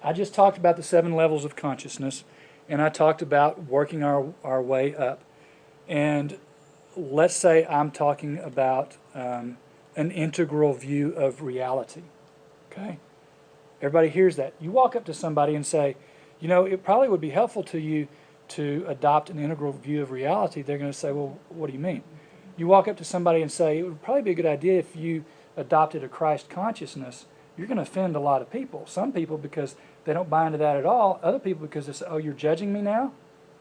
I just talked about the 7 levels of consciousness, and I talked about working our way up. And let's say I'm talking about an integral view of reality. Okay? Everybody hears that. You walk up to somebody and say, you know, it probably would be helpful to you to adopt an integral view of reality. They're going to say, well, what do you mean? You walk up to somebody and say, it would probably be a good idea if you adopted a Christ consciousness. You're going to offend a lot of people. Some people because they don't buy into that at all. Other people because they say, oh, you're judging me now?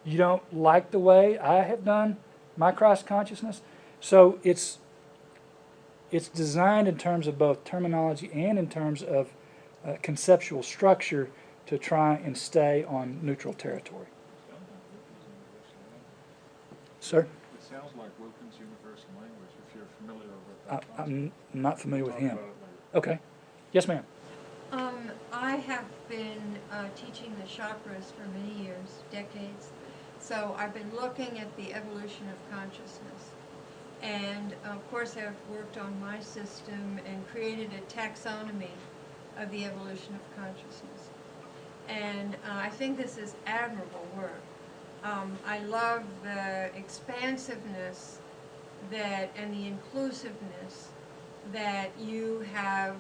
You don't like the way I have done my Christ consciousness? So it's designed in terms of both terminology and in terms of conceptual structure to try and stay on neutral territory. Sir? It sounds like Wilkins' universal language, if you're familiar with that concept. I'm not familiar with Talk him. about it later. Okay. Yes, ma'am. I have been teaching the chakras for many years, decades. So I've been looking at the evolution of consciousness. And of course I've worked on my system and created a taxonomy of the evolution of consciousness. And I think this is admirable work. I love the expansiveness and the inclusiveness that you have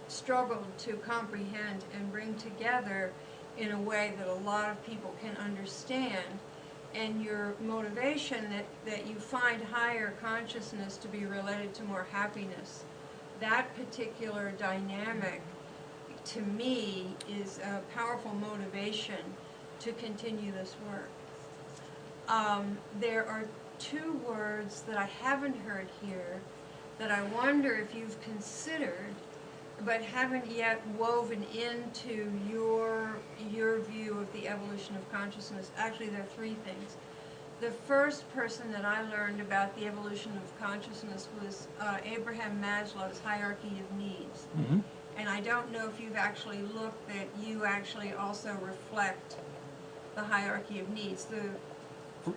struggled to comprehend and bring together in a way that a lot of people can understand, and your motivation that you find higher consciousness to be related to more happiness. That particular dynamic, to me, is a powerful motivation to continue this work. There are 2 words that I haven't heard here that I wonder if you've considered but haven't yet woven into your view of the evolution of consciousness. Actually, there are 3 things. The first person that I learned about the evolution of consciousness was Abraham Maslow's hierarchy of needs. Mm-hmm. And I don't know if you've actually looked that you actually also reflect the hierarchy of needs.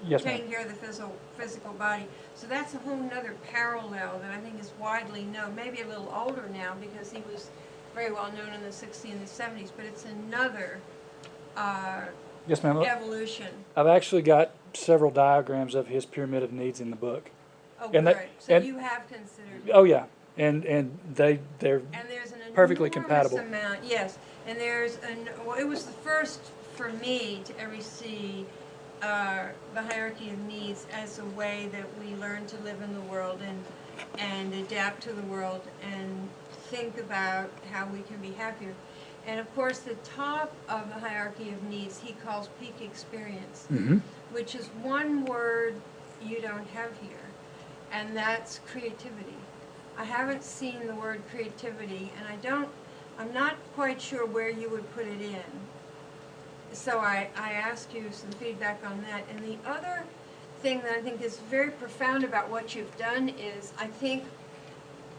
Yes, ma'am. Taking care of the physical body. So that's a whole nother parallel that I think is widely known, maybe a little older now because he was very well known in the 60s and the 70s, but it's another Yes, ma'am. evolution. I've actually got several diagrams of his pyramid of needs in the book. Oh, And great. that- So and- you have considered it. Oh, yeah. And they're And there's an perfectly enormous compatible. amount, yes. And well, it was the first for me to ever see the hierarchy of needs as a way that we learn to live in the world and adapt to the world and think about how we can be happier. And of course, the top of the hierarchy of needs he calls peak experience, Mm-hmm. which is one word you don't have here, and that's creativity. I haven't seen the word creativity, and I'm not quite sure where you would put it in. So I ask you some feedback on that. And the other thing that I think is very profound about what you've done is I think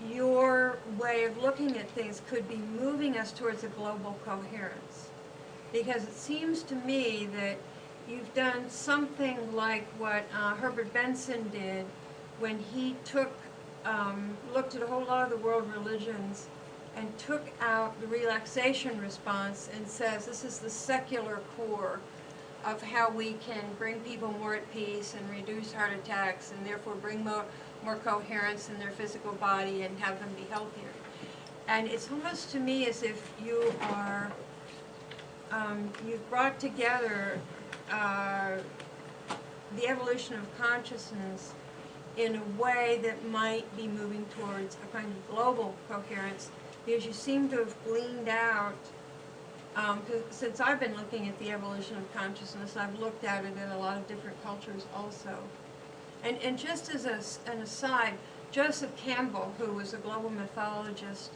your way of looking at things could be moving us towards a global coherence. Because it seems to me that you've done something like what Herbert Benson did when he looked at a whole lot of the world religions and took out the relaxation response and says this is the secular core of how we can bring people more at peace and reduce heart attacks and therefore bring more coherence in their physical body and have them be healthier. And it's almost to me as if you are, you've brought together the evolution of consciousness in a way that might be moving towards a kind of global coherence, because you seem to have gleaned out, since I've been looking at the evolution of consciousness, I've looked at it in a lot of different cultures also. And just as an aside, Joseph Campbell, who was a global mythologist,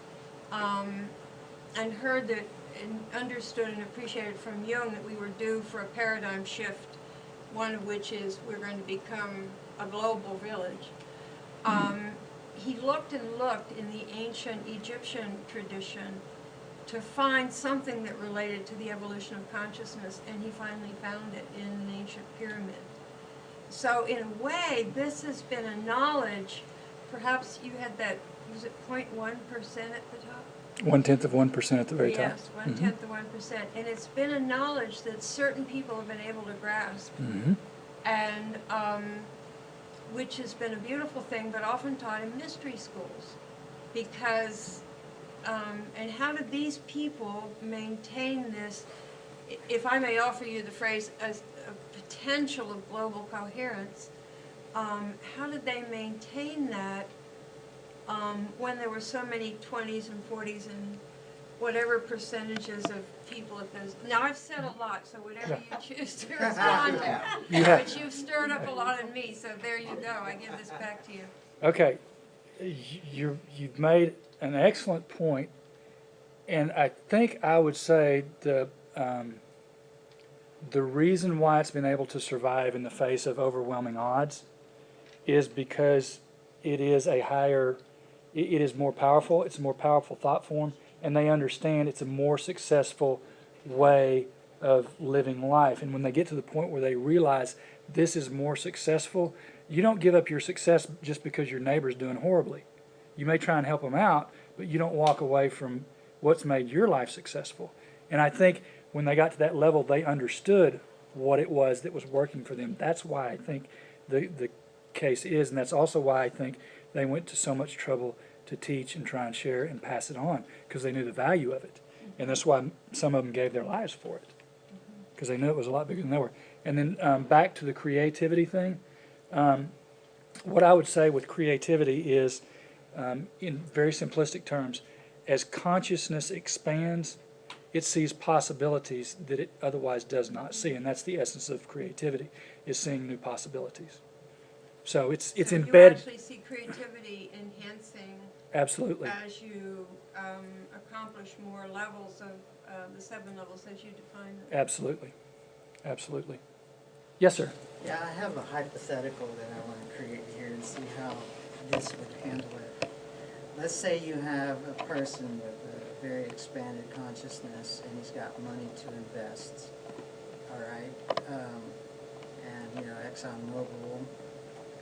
and heard that and understood and appreciated from Jung that we were due for a paradigm shift, one of which is we're going to become a global village. He looked and looked in the ancient Egyptian tradition to find something that related to the evolution of consciousness, and he finally found it in an ancient pyramid. So in a way, this has been a knowledge, perhaps you had that, was it 0.1% at the top? 0.1% at the very top. Yes, 1/10 of 1%. And it's been a knowledge that certain people have been able to grasp. And which has been a beautiful thing, but often taught in mystery schools. Because, and how did these people maintain this, if I may offer you the phrase, a potential of global coherence, how did they maintain that when there were so many 20s and 40s and whatever percentages of people at those. Now I've said a lot, so whatever you choose to respond to. But you've stirred up a lot in me, so there you go. I give this back to you. Okay, you've made an excellent point, and I think I would say the reason why it's been able to survive in the face of overwhelming odds is because it is a higher, it is more powerful, it's a more powerful thought form, and they understand it's a more successful way of living life. And when they get to the point where they realize this is more successful, you don't give up your success just because your neighbor's doing horribly. You may try and help them out, but you don't walk away from what's made your life successful. And I think when they got to that level, they understood what it was that was working for them. That's why I think the case is, and that's also why I think they went to so much trouble to teach and try and share and pass it on, because they knew the value of it. And that's why some of them gave their lives for it, because they knew it was a lot bigger than they were. And then back to the creativity thing, what I would say with creativity is, in very simplistic terms, as consciousness expands, it sees possibilities that it otherwise does not see, and that's the essence of creativity, is seeing new possibilities. So it's embedded. You actually see creativity enhancing. Absolutely. As you accomplish more levels of the 7 levels as you define them. Absolutely. Absolutely. Yes, sir. Yeah, I have a hypothetical that I want to create here and see how this would handle it. Let's say you have a person with a very expanded consciousness and he's got money to invest, all right? And, you know, ExxonMobil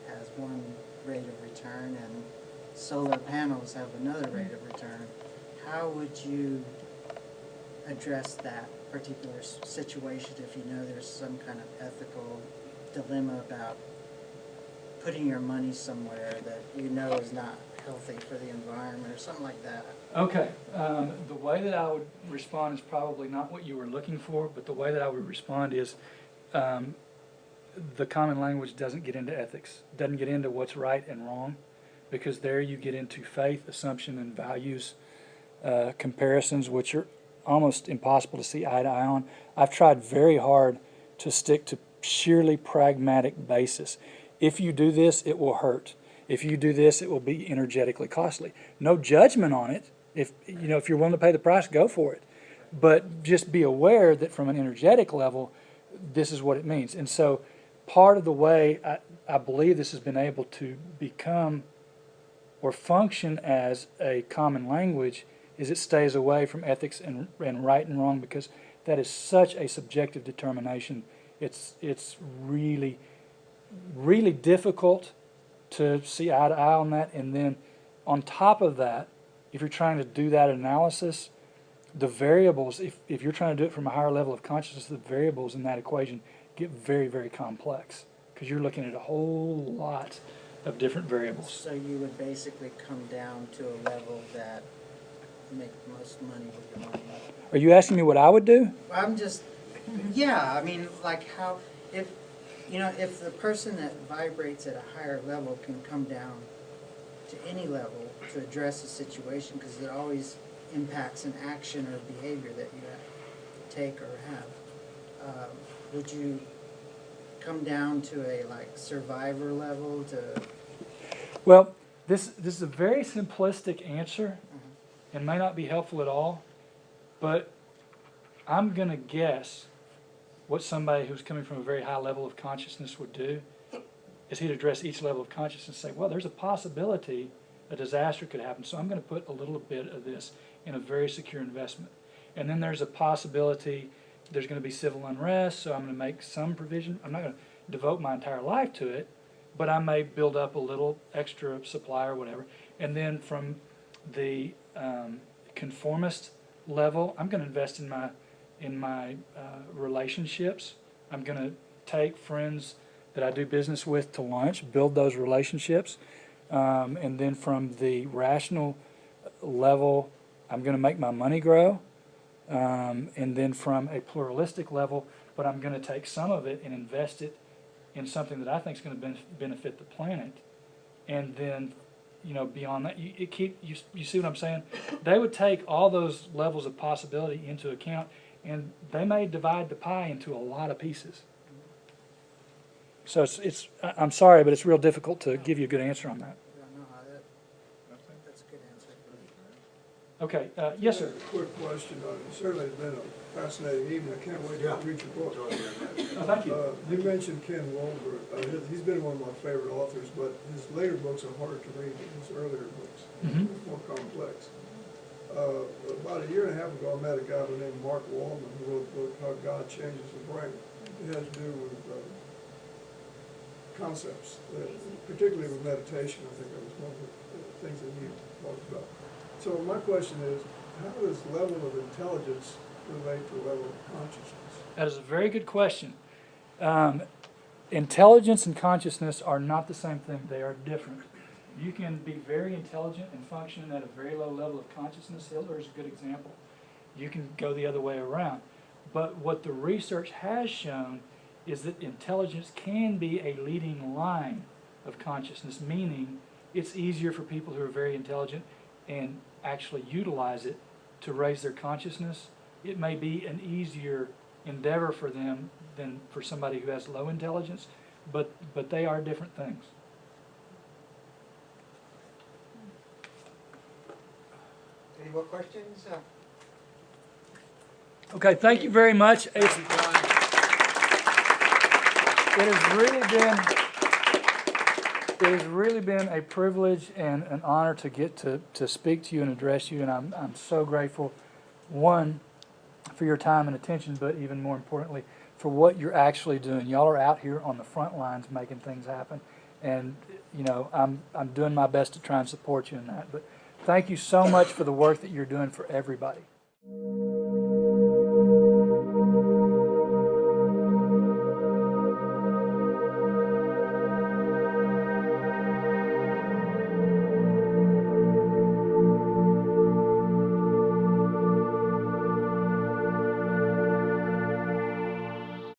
has one rate of return and solar panels have another rate of return. How would you address that particular situation if you know there's some kind of ethical dilemma about putting your money somewhere that you know is not healthy for the environment or something like that? Okay. The way that I would respond is probably not what you were looking for, but the way that I would respond is the common language doesn't get into ethics, doesn't get into what's right and wrong, because there you get into faith, assumption, and values comparisons, which are almost impossible to see eye to eye on. I've tried very hard to stick to sheerly pragmatic basis. If you do this, it will hurt. If you do this, it will be energetically costly. No judgment on it. If you're willing to pay the price, go for it. But just be aware that from an energetic level, this is what it means. And so part of the way I believe this has been able to become or function as a common language is it stays away from ethics and right and wrong, because that is such a subjective determination. It's really, really difficult to see eye to eye on that. And then on top of that, if you're trying to do that analysis, the variables, if you're trying to do it from a higher level of consciousness, the variables in that equation get very, very complex, because you're looking at a whole lot of different variables. So you would basically come down to a level that make the most money with your money. Are you asking me what I would do? I'm just, yeah, I mean, like how, if You know, if the person that vibrates at a higher level can come down to any level to address a situation, because it always impacts an action or behavior that you take or have, would you come down to a like survivor level to? Well, this is a very simplistic answer and may not be helpful at all, but I'm going to guess what somebody who's coming from a very high level of consciousness would do is he'd address each level of consciousness and say, well, there's a possibility a disaster could happen, so I'm going to put a little bit of this in a very secure investment. And then there's a possibility there's going to be civil unrest, so I'm going to make some provision. I'm not going to devote my entire life to it, but I may build up a little extra supply or whatever. And then from the conformist level, I'm going to invest in my relationships. I'm going to take friends that I do business with to lunch, build those relationships. And then from the rational level, I'm going to make my money grow. And then from a pluralistic level, but I'm going to take some of it and invest it in something that I think is going to benefit the planet. And then, you know, beyond that, you see what I'm saying? They would take all those levels of possibility into account, and they may divide the pie into a lot of pieces. So I'm sorry, but it's real difficult to give you a good answer on that. That's a good answer. Okay, yes, sir. Quick question. Certainly it's been a fascinating evening. I can't wait to read your book. Oh, thank you. You mentioned Ken Wilber. He's been one of my favorite authors, but his later books are harder to read than his earlier books. More complex. About a year and a half ago, I met a guy named Mark Wallman who wrote a book, How God Changes the Brain. It has to do with concepts, particularly with meditation. I think that was one of the things that he talked about. So my question is, how does level of intelligence relate to level of consciousness? That is a very good question. Intelligence and consciousness are not the same thing. They are different. You can be very intelligent and function at a very low level of consciousness. Hitler is a good example. You can go the other way around. But what the research has shown is that intelligence can be a leading line of consciousness, meaning it's easier for people who are very intelligent and actually utilize it to raise their consciousness. It may be an easier endeavor for them than for somebody who has low intelligence, but they are different things. Any more questions? Okay, thank you very much. It has really been a privilege and an honor to get to speak to you and address you, and I'm so grateful, one, for your time and attention, but even more importantly, for what you're actually doing. Y'all are out here on the front lines making things happen, and you know I'm doing my best to try and support you in that. But thank you so much for the work that you're doing for everybody.